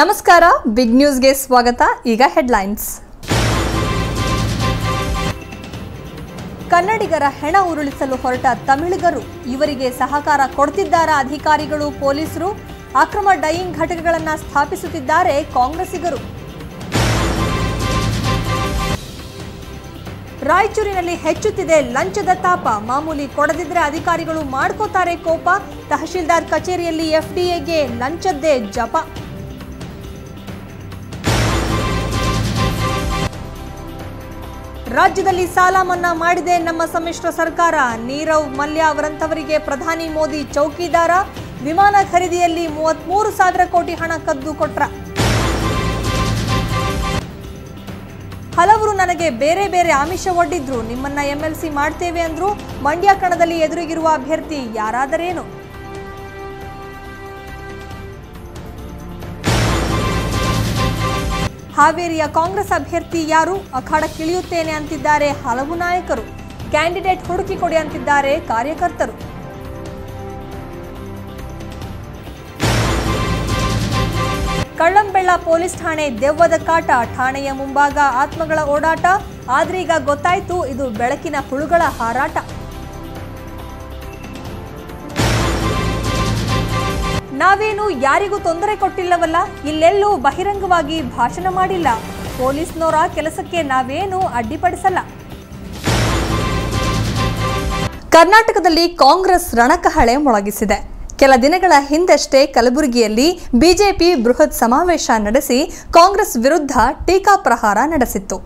ನಮಸ್ಕಾರ ಬಿಗ್ ನ್ಯೂಸ್ಗೆ ಸ್ವಾಗತ. ಈಗ ಹೆಡ್ಲೈನ್ಸ್. ಕನ್ನಡಿಗರ ಹೆಣ ಉರುಳಿಸಲು ಹೊರಟ ತಮಿಳಿಗರು, ಇವರಿಗೆ ಸಹಕಾರ ಕೊಡ್ತಿದ್ದಾರಾ ಅಧಿಕಾರಿಗಳು, ಪೊಲೀಸರು? ಅಕ್ರಮ ಡೈಯಿಂಗ್ ಘಟಕಗಳನ್ನು ಸ್ಥಾಪಿಸುತ್ತಿದ್ದಾರೆ ಕಾಂಗ್ರೆಸ್ಸಿಗರು. ರಾಯಚೂರಿನಲ್ಲಿ ಹೆಚ್ಚುತ್ತಿದೆ ಲಂಚದ ತಾಪ. ಮಾಮೂಲಿ ಕೊಡದಿದ್ರೆ ಅಧಿಕಾರಿಗಳು ಮಾಡ್ಕೋತಾರೆ ಕೋಪ. ತಹಶೀಲ್ದಾರ್ ಕಚೇರಿಯಲ್ಲಿ ಎಫ್ಡಿಎಗೆ ಲಂಚದ್ದೇ ಜಪ. ರಾಜ್ಯದಲ್ಲಿ ಸಾಲ ಮನ್ನಾ ಮಾಡಿದೆ ನಮ್ಮ ಸಮ್ಮಿಶ್ರ ಸರ್ಕಾರ. ನೀರವ್ ಮಲ್ಯ ಅವರಂತವರಿಗೆ ಪ್ರಧಾನಿ ಮೋದಿ ಚೌಕಿದಾರ. ವಿಮಾನ ಖರೀದಿಯಲ್ಲಿ 33,000 ಕೋಟಿ ಹಣ ಕದ್ದು ಕೊಟ್ರ. ಹಲವರು ನನಗೆ ಬೇರೆ ಬೇರೆ ಆಮಿಷ ಒಡ್ಡಿದ್ರು, ನಿಮ್ಮನ್ನ ಎಂಎಲ್ಸಿ ಮಾಡ್ತೇವೆ ಅಂದ್ರು. ಮಂಡ್ಯ ಕಣದಲ್ಲಿ ಎದುರಿಗಿರುವ ಅಭ್ಯರ್ಥಿ ಯಾರಾದರೇನು? ಹಾವೇರಿಯ ಕಾಂಗ್ರೆಸ್ ಅಭ್ಯರ್ಥಿ ಯಾರು? ಅಖಾಡಕ್ಕಿಳಿಯುತ್ತೇನೆ ಅಂತಿದ್ದಾರೆ ಹಲವು ನಾಯಕರು. ಕ್ಯಾಂಡಿಡೇಟ್ ಹುಡುಕಿ ಕೊಡಿ ಅಂತಿದ್ದಾರೆ ಕಾರ್ಯಕರ್ತರು. ಕಳ್ಳಂಬೆಳ್ಳ ಪೊಲೀಸ್ ಠಾಣೆ ದೆವ್ವದ ಕಾಟ. ಠಾಣೆಯ ಮುಂಭಾಗ ಆತ್ಮಗಳ ಓಡಾಟ. ಆದ್ರೀಗ ಗೊತ್ತಾಯ್ತು, ಇದು ಬೆಳಕಿನ ಹುಳುಗಳ ಹಾರಾಟ. ನಾವೇನು ಯಾರಿಗೂ ತೊಂದರೆ ಕೊಟ್ಟಿಲ್ಲವಲ್ಲ, ಇಲ್ಲೆಲ್ಲೂ ಬಹಿರಂಗವಾಗಿ ಭಾಷಣ ಮಾಡಿಲ್ಲ. ಪೊಲೀಸ್ನವರ ಕೆಲಸಕ್ಕೆ ನಾವೇನು ಅಡ್ಡಿಪಡಿಸಲ್ಲ. ಕರ್ನಾಟಕದಲ್ಲಿ ಕಾಂಗ್ರೆಸ್ ರಣಕಹಳೆ ಮೊಳಗಿಸಿದೆ. ಕೆಲ ದಿನಗಳ ಹಿಂದಷ್ಟೇ ಕಲಬುರಗಿಯಲ್ಲಿ ಬಿಜೆಪಿ ಬೃಹತ್ ಸಮಾವೇಶ ನಡೆಸಿ ಕಾಂಗ್ರೆಸ್ ವಿರುದ್ಧ ಟೀಕಾಪ್ರಹಾರ ನಡೆಸಿತ್ತು.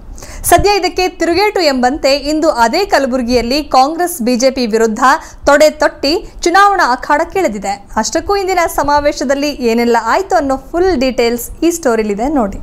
ಸದ್ಯ ಇದಕ್ಕೆ ತಿರುಗೇಟು ಎಂಬಂತೆ ಇಂದು ಅದೇ ಕಲಬುರಗಿಯಲ್ಲಿ ಕಾಂಗ್ರೆಸ್ ಬಿಜೆಪಿ ವಿರುದ್ಧ ತೊಡೆ ತೊಟ್ಟಿ ಚುನಾವಣಾ ಅಖಾಡಕ್ಕಿಳಿದಿದೆ. ಅಷ್ಟಕ್ಕೂ ಇಂದಿನ ಸಮಾವೇಶದಲ್ಲಿ ಏನೆಲ್ಲ ಆಯ್ತು ಅನ್ನೋ ಫುಲ್ ಡೀಟೇಲ್ಸ್ ಈ ಸ್ಟೋರಿಲಿದೆ ನೋಡಿ.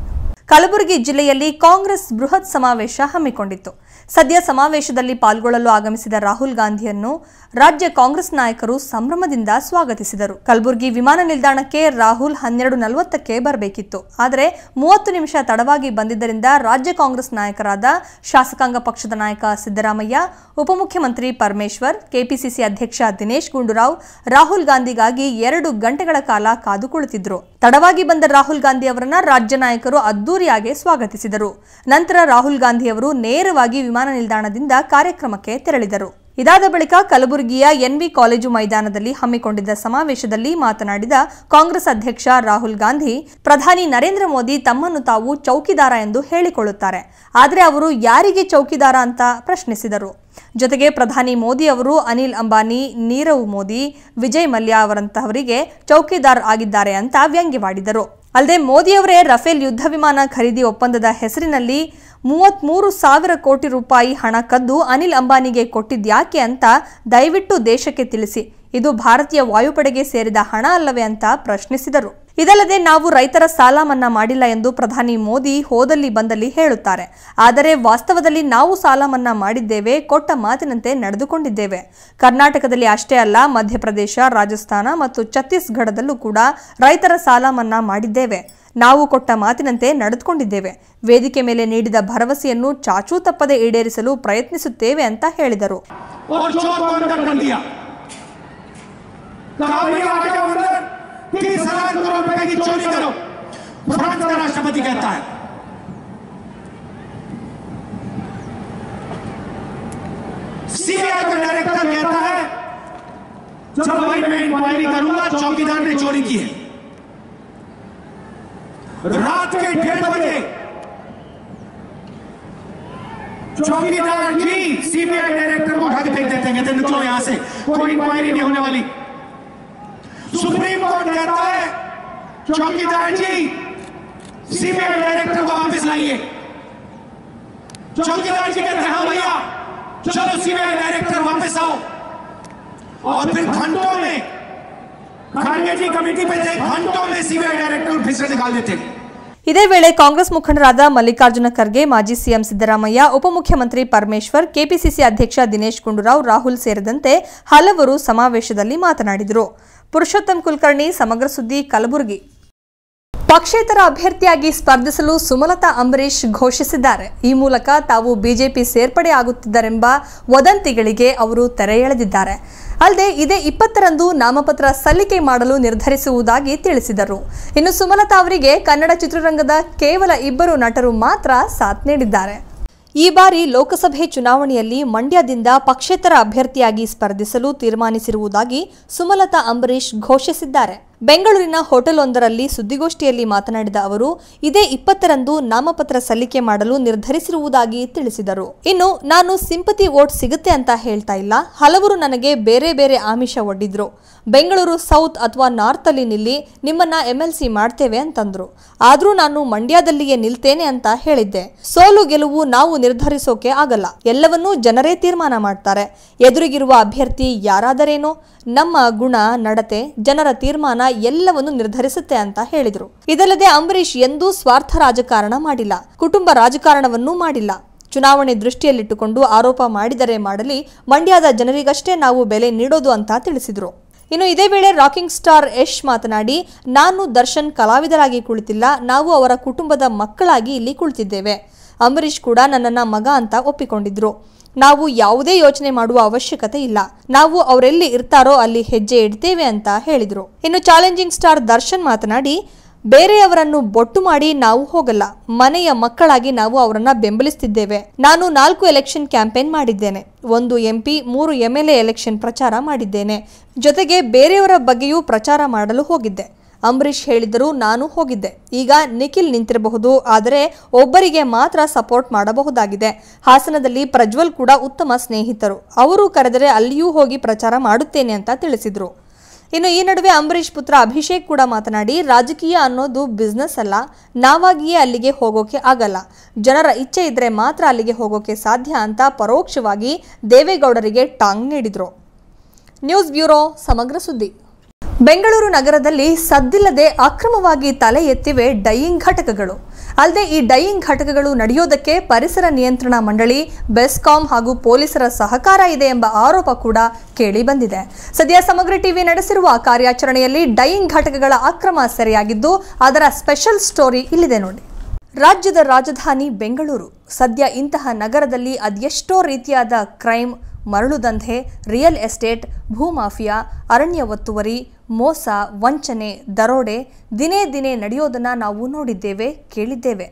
ಕಲಬುರಗಿ ಜಿಲ್ಲೆಯಲ್ಲಿ ಕಾಂಗ್ರೆಸ್ ಬೃಹತ್ ಸಮಾವೇಶ ಹಮ್ಮಿಕೊಂಡಿತ್ತು. ಸದ್ಯ ಸಮಾವೇಶದಲ್ಲಿ ಪಾಲ್ಗೊಳ್ಳಲು ಆಗಮಿಸಿದ ರಾಹುಲ್ ಗಾಂಧಿಯನ್ನು ರಾಜ್ಯ ಕಾಂಗ್ರೆಸ್ ನಾಯಕರು ಸಂಭ್ರಮದಿಂದ ಸ್ವಾಗತಿಸಿದರು. ಕಲಬುರಗಿ ವಿಮಾನ ನಿಲ್ದಾಣಕ್ಕೆ ರಾಹುಲ್ 12:40ಕ್ಕೆ ಬರಬೇಕಿತ್ತು. ಆದರೆ 30 ನಿಮಿಷ ತಡವಾಗಿ ಬಂದಿದ್ದರಿಂದ ರಾಜ್ಯ ಕಾಂಗ್ರೆಸ್ ನಾಯಕರಾದ ಶಾಸಕಾಂಗ ಪಕ್ಷದ ನಾಯಕ ಸಿದ್ದರಾಮಯ್ಯ, ಉಪಮುಖ್ಯಮಂತ್ರಿ ಪರಮೇಶ್ವರ್, ಕೆಪಿಸಿಸಿ ಅಧ್ಯಕ್ಷ ದಿನೇಶ್ ಗುಂಡೂರಾವ್ ರಾಹುಲ್ ಗಾಂಧಿಗಾಗಿ 2 ಗಂಟೆಗಳ ಕಾಲ ಕಾದು ಕುಳಿತಿದ್ರು. ತಡವಾಗಿ ಬಂದ ರಾಹುಲ್ ಗಾಂಧಿ ಅವರನ್ನ ರಾಜ್ಯ ನಾಯಕರು ಅದ್ದೂರಿಯಾಗಿ ಸ್ವಾಗತಿಸಿದರು. ನಂತರ ರಾಹುಲ್ ಗಾಂಧಿ ಅವರು ನೇರವಾಗಿ ವಿಮಾನ ನಿಲ್ದಾಣದಿಂದ ಕಾರ್ಯಕ್ರಮಕ್ಕೆ ತೆರಳಿದರು. ಇದಾದ ಬಳಿಕ ಕಲಬುರಗಿಯ ಎನ್ವಿ ಕಾಲೇಜು ಮೈದಾನದಲ್ಲಿ ಹಮ್ಮಿಕೊಂಡಿದ್ದ ಸಮಾವೇಶದಲ್ಲಿ ಮಾತನಾಡಿದ ಕಾಂಗ್ರೆಸ್ ಅಧ್ಯಕ್ಷ ರಾಹುಲ್ ಗಾಂಧಿ, ಪ್ರಧಾನಿ ನರೇಂದ್ರ ಮೋದಿ ತಮ್ಮನ್ನು ತಾವು ಚೌಕಿದಾರ ಎಂದು ಹೇಳಿಕೊಳ್ಳುತ್ತಾರೆ. ಆದರೆ ಅವರು ಯಾರಿಗೆ ಚೌಕಿದಾರ ಅಂತ ಪ್ರಶ್ನಿಸಿದರು. ಜೊತೆಗೆ ಪ್ರಧಾನಿ ಮೋದಿ ಅವರು ಅನಿಲ್ ಅಂಬಾನಿ, ನೀರವ್ ಮೋದಿ, ವಿಜಯ್ ಮಲ್ಯ ಅವರಂತಹವರಿಗೆ ಚೌಕಿದಾರ್ ಆಗಿದ್ದಾರೆ ಅಂತ ವ್ಯಂಗ್ಯವಾಡಿದರು. ಅಲ್ಲದೆ ಮೋದಿಯವರೇ ರಫೇಲ್ ಯುದ್ಧ ವಿಮಾನ ಖರೀದಿ ಒಪ್ಪಂದದ ಹೆಸರಿನಲ್ಲಿ 33,000 ಕೋಟಿ ರೂಪಾಯಿ ಹಣ ಕದ್ದು ಅನಿಲ್ ಅಂಬಾನಿಗೆ ಕೊಟ್ಟಿದ್ಯಾಕೆ ಅಂತ ದಯವಿಟ್ಟು ದೇಶಕ್ಕೆ ತಿಳಿಸಿ. ಇದು ಭಾರತೀಯ ವಾಯುಪಡೆಗೆ ಸೇರಿದ ಹಣ ಅಲ್ಲವೇ ಅಂತ ಪ್ರಶ್ನಿಸಿದರು. ಇದಲ್ಲದೆ ನಾವು ರೈತರ ಸಾಲ ಮನ್ನಾ ಮಾಡಿಲ್ಲ ಎಂದು ಪ್ರಧಾನಿ ಮೋದಿ ಹೋದಲ್ಲಿ ಬಂದಲ್ಲಿ ಹೇಳುತ್ತಾರೆ. ಆದರೆ ವಾಸ್ತವದಲ್ಲಿ ನಾವು ಸಾಲ ಮನ್ನಾ ಮಾಡಿದ್ದೇವೆ, ಕೊಟ್ಟ ಮಾತಿನಂತೆ ನಡೆದುಕೊಂಡಿದ್ದೇವೆ. ಕರ್ನಾಟಕದಲ್ಲಿ ಅಷ್ಟೇ ಅಲ್ಲ, ಮಧ್ಯಪ್ರದೇಶ, ರಾಜಸ್ಥಾನ ಮತ್ತು ಛತ್ತೀಸ್ಗಢದಲ್ಲೂ ಕೂಡ ರೈತರ ಸಾಲ ಮನ್ನಾ ಮಾಡಿದ್ದೇವೆ. ನಾವು ಕೊಟ್ಟ ಮಾತಿನಂತೆ ನಡೆದುಕೊಂಡಿದ್ದೇವೆ. ವೇದಿಕೆ ಮೇಲೆ ನೀಡಿದ ಭರವಸೆಯನ್ನು ಚಾಚೂ ತಪ್ಪದೆ ಈಡೇರಿಸಲು ಪ್ರಯತ್ನಿಸುತ್ತೇವೆ ಅಂತ ಹೇಳಿದರು. राष्ट्रपति कहता है सीबीआई का डायरेक्टर कहता है चलो भाई मैं इंक्वायरी करूंगा, चौकीदार ने चोरी की है। रात के 1:30 बजे चौकीदार जी सीबीआई डायरेक्टर को उठा के फेंक देते हैं, कहते निकलो यहां से, कोई इंक्वायरी नहीं होने वाली। सुप्रीम कोर्ट कहता है चौकीदार जी सीबीआई डायरेक्टर को वापस लाइए। चौकीदार जी कहते हैं हाँ भैया चलो सीबीआई डायरेक्टर वापस आओ। और फिर घंटों में खारगे जी कमेटी पे थे, घंटों में सीबीआई डायरेक्टर फिर से निकाल देते। ಇದೇ ವೇಳೆ ಕಾಂಗ್ರೆಸ್ ಮುಖಂಡರಾದ ಮಲ್ಲಿಕಾರ್ಜುನ ಖರ್ಗೆ, ಮಾಜಿ ಸಿಎಂ ಸಿದ್ದರಾಮಯ್ಯ, ಉಪಮುಖ್ಯಮಂತ್ರಿ ಪರಮೇಶ್ವರ್, ಕೆಪಿಸಿಸಿ ಅಧ್ಯಕ್ಷ ದಿನೇಶ್ ಗುಂಡೂರಾವ್, ರಾಹುಲ್ ಸೇರಿದಂತೆ ಹಲವರು ಸಮಾವೇಶದಲ್ಲಿ ಮಾತನಾಡಿದರು. ಪುರುಷೋತ್ತಮ್ ಕುಲಕರ್ಣಿ, ಸಮಗ್ರ ಸುದ್ದಿ, ಕಲಬುರಗಿ. ಪಕ್ಷೇತರ ಅಭ್ಯರ್ಥಿಯಾಗಿ ಸ್ಪರ್ಧಿಸಲು ಸುಮಲತಾ ಅಂಬರೀಶ್ ಘೋಷಿಸಿದ್ದಾರೆ. ಈ ಮೂಲಕ ತಾವು ಬಿಜೆಪಿ ಸೇರ್ಪಡೆಯಾಗುತ್ತಿದ್ದಾರೆಂಬ ವದಂತಿಗಳಿಗೆ ಅವರು ತೆರೆ ಎಳೆದಿದ್ದಾರೆ. ಅಲ್ಲದೆ ಇದೇ 20ರಂದು ನಾಮಪತ್ರ ಸಲ್ಲಿಕೆ ಮಾಡಲು ನಿರ್ಧರಿಸುವುದಾಗಿ ತಿಳಿಸಿದರು. ಇನ್ನು ಸುಮಲತಾ ಅವರಿಗೆ ಕನ್ನಡ ಚಿತ್ರರಂಗದ ಕೇವಲ 2 ನಟರು ಮಾತ್ರ ಸಾಥ್ ನೀಡಿದ್ದಾರೆ. ಈ ಬಾರಿ ಲೋಕಸಭೆ ಚುನಾವಣೆಯಲ್ಲಿ ಮಂಡ್ಯದಿಂದ ಪಕ್ಷೇತರ ಅಭ್ಯರ್ಥಿಯಾಗಿ ಸ್ಪರ್ಧಿಸಲು ತೀರ್ಮಾನಿಸಿರುವುದಾಗಿ ಸುಮಲತಾ ಅಂಬರೀಶ್ ಘೋಷಿಸಿದ್ದಾರೆ. ಬೆಂಗಳೂರಿನ ಹೋಟೆಲ್ವೊಂದರಲ್ಲಿ ಸುದ್ದಿಗೋಷ್ಠಿಯಲ್ಲಿ ಮಾತನಾಡಿದ ಅವರು ಇದೇ 20ರಂದು ನಾಮಪತ್ರ ಸಲ್ಲಿಕೆ ಮಾಡಲು ನಿರ್ಧರಿಸಿರುವುದಾಗಿ ತಿಳಿಸಿದರು. ಇನ್ನು ನಾನು ಸಿಂಪತಿ ವೋಟ್ ಸಿಗುತ್ತೆ ಅಂತ ಹೇಳ್ತಾ ಇಲ್ಲ. ಹಲವರು ನನಗೆ ಬೇರೆ ಬೇರೆ ಆಮಿಷ ಒಡ್ಡಿದ್ರು. ಬೆಂಗಳೂರು ಸೌತ್ ಅಥವಾ ನಾರ್ತ್ ಅಲ್ಲಿ ನಿಲ್ಲಿ, ನಿಮ್ಮನ್ನ MLC ಮಾಡ್ತೇವೆ ಅಂತಂದ್ರು. ಆದ್ರೂ ನಾನು ಮಂಡ್ಯದಲ್ಲಿಯೇ ನಿಲ್ತೇನೆ ಅಂತ ಹೇಳಿದ್ದೆ. ಸೋಲು ಗೆಲುವು ನಾವು ನಿರ್ಧರಿಸೋಕೆ ಆಗಲ್ಲ, ಎಲ್ಲವನ್ನೂ ಜನರೇ ತೀರ್ಮಾನ ಮಾಡ್ತಾರೆ. ಎದುರಿಗಿರುವ ಅಭ್ಯರ್ಥಿ ಯಾರಾದರೇನೋ, ನಮ್ಮ ಗುಣ ನಡತೆ ಜನರ ತೀರ್ಮಾನ ಎಲ್ಲವನ್ನು ನಿರ್ಧರಿಸುತ್ತೆ ಅಂತ ಹೇಳಿದ್ರು. ಇದಲ್ಲದೆ ಅಂಬರೀಶ್ ಎಂದೂ ಸ್ವಾರ್ಥ ರಾಜಕಾರಣ ಮಾಡಿಲ್ಲ, ಕುಟುಂಬ ರಾಜಕಾರಣವನ್ನೂ ಮಾಡಿಲ್ಲ. ಚುನಾವಣೆ ದೃಷ್ಟಿಯಲ್ಲಿಟ್ಟುಕೊಂಡು ಆರೋಪ ಮಾಡಿದರೆ ಮಾಡಲಿ, ಮಂಡ್ಯದ ಜನರಿಗಷ್ಟೇ ನಾವು ಬೆಲೆ ನೀಡೋದು ಅಂತ ತಿಳಿಸಿದ್ರು. ಇನ್ನು ಇದೇ ವೇಳೆ ರಾಕಿಂಗ್ ಸ್ಟಾರ್ ಯಶ್ ಮಾತನಾಡಿ, ನಾನು ದರ್ಶನ್ ಕಲಾವಿದರಾಗಿ ಕುಳಿತಿಲ್ಲ, ನಾವು ಅವರ ಕುಟುಂಬದ ಮಕ್ಕಳಾಗಿ ಇಲ್ಲಿ ಕುಳಿತಿದ್ದೇವೆ. ಅಂಬರೀಶ್ ಕೂಡ ನನ್ನನ್ನ ಮಗ ಅಂತ ಒಪ್ಪಿಕೊಂಡಿದ್ರು. ನಾವು ಯಾವುದೇ ಯೋಚನೆ ಮಾಡುವ ಅವಶ್ಯಕತೆ ಇಲ್ಲ, ನಾವು ಅವರೆಲ್ಲಿ ಇರ್ತಾರೋ ಅಲ್ಲಿ ಹೆಜ್ಜೆ ಇಡ್ತೇವೆ ಅಂತ ಹೇಳಿದ್ರು. ಇನ್ನು ಚಾಲೆಂಜಿಂಗ್ ಸ್ಟಾರ್ ದರ್ಶನ್ ಮಾತನಾಡಿ, ಬೇರೆಯವರನ್ನು ಬೊಟ್ಟು ಮಾಡಿ ನಾವು ಹೋಗಲ್ಲ, ಮನೆಯ ಮಕ್ಕಳಾಗಿ ನಾವು ಅವರನ್ನ ಬೆಂಬಲಿಸುತ್ತಿದ್ದೇವೆ. ನಾನು 4 ಎಲೆಕ್ಷನ್ ಕ್ಯಾಂಪೇನ್ ಮಾಡಿದ್ದೇನೆ, 1 MP 3 MLA ಎಲೆಕ್ಷನ್ ಪ್ರಚಾರ ಮಾಡಿದ್ದೇನೆ. ಜೊತೆಗೆ ಬೇರೆಯವರ ಬಗ್ಗೆಯೂ ಪ್ರಚಾರ ಮಾಡಲು ಹೋಗಿದ್ದೆ. ಅಂಬರೀಶ್ ಹೇಳಿದರು, ನಾನು ಹೋಗಿದ್ದೆ. ಈಗ ನಿಖಿಲ್ ನಿಂತಿರಬಹುದು, ಆದರೆ ಒಬ್ಬರಿಗೆ ಮಾತ್ರ ಸಪೋರ್ಟ್ ಮಾಡಬಹುದಾಗಿದೆ. ಹಾಸನದಲ್ಲಿ ಪ್ರಜ್ವಲ್ ಕೂಡ ಉತ್ತಮ ಸ್ನೇಹಿತರು, ಅವರು ಕರೆದರೆ ಅಲ್ಲಿಯೂ ಹೋಗಿ ಪ್ರಚಾರ ಮಾಡುತ್ತೇನೆ ಅಂತ ತಿಳಿಸಿದ್ರು. ಇನ್ನು ಈ ನಡುವೆ ಅಂಬರೀಶ್ ಪುತ್ರ ಅಭಿಷೇಕ್ ಕೂಡ ಮಾತನಾಡಿ, ರಾಜಕೀಯ ಅನ್ನೋದು ಬಿಸ್ನೆಸ್ ಅಲ್ಲ, ನಾವಾಗಿಯೇ ಅಲ್ಲಿಗೆ ಹೋಗೋಕೆ ಆಗಲ್ಲ, ಜನರ ಇಚ್ಛೆ ಇದ್ರೆ ಮಾತ್ರ ಅಲ್ಲಿಗೆ ಹೋಗೋಕೆ ಸಾಧ್ಯ ಅಂತ ಪರೋಕ್ಷವಾಗಿ ದೇವೇಗೌಡರಿಗೆ ಟಾಂಗ್ ನೀಡಿದ್ರು. ನ್ಯೂಸ್ ಬ್ಯೂರೋ ಸಮಗ್ರ ಸುದ್ದಿ. ಬೆಂಗಳೂರು ನಗರದಲ್ಲಿ ಸದ್ದಿಲ್ಲದೆ ಅಕ್ರಮವಾಗಿ ತಲೆ ಎತ್ತಿವೆ ಡೈಯಿಂಗ್ ಘಟಕಗಳು. ಅಲ್ಲದೆ ಈ ಡೈಯಿಂಗ್ ಘಟಕಗಳು ನಡೆಯೋದಕ್ಕೆ ಪರಿಸರ ನಿಯಂತ್ರಣ ಮಂಡಳಿ, ಬೆಸ್ಕಾಂ ಹಾಗೂ ಪೊಲೀಸರ ಸಹಕಾರ ಇದೆ ಎಂಬ ಆರೋಪ ಕೂಡ ಕೇಳಿ ಬಂದಿದೆ. ಸದ್ಯ ಸಮಗ್ರ ಟಿವಿ ನಡೆಸಿರುವ ಕಾರ್ಯಾಚರಣೆಯಲ್ಲಿ ಡೈಯಿಂಗ್ ಘಟಕಗಳ ಅಕ್ರಮ ಸೆರೆಯಾಗಿದ್ದು, ಅದರ ಸ್ಪೆಷಲ್ ಸ್ಟೋರಿ ಇಲ್ಲಿದೆ ನೋಡಿ. ರಾಜ್ಯದ ರಾಜಧಾನಿ ಬೆಂಗಳೂರು. ಸದ್ಯ ಇಂತಹ ನಗರದಲ್ಲಿ ಅದೆಷ್ಟೋ ರೀತಿಯಾದ ಕ್ರೈಮ್, ಮರಳು ದಂಧೆ, ರಿಯಲ್ ಎಸ್ಟೇಟ್, ಭೂಮಾಫಿಯಾ, ಅರಣ್ಯ ಒತ್ತುವರಿ, ಮೋಸ, ವಂಚನೆ, ದರೋಡೆ ದಿನೇ ದಿನೇ ನಡೆಯೋದನ್ನ ನಾವು ನೋಡಿದ್ದೇವೆ, ಕೇಳಿದ್ದೇವೆ.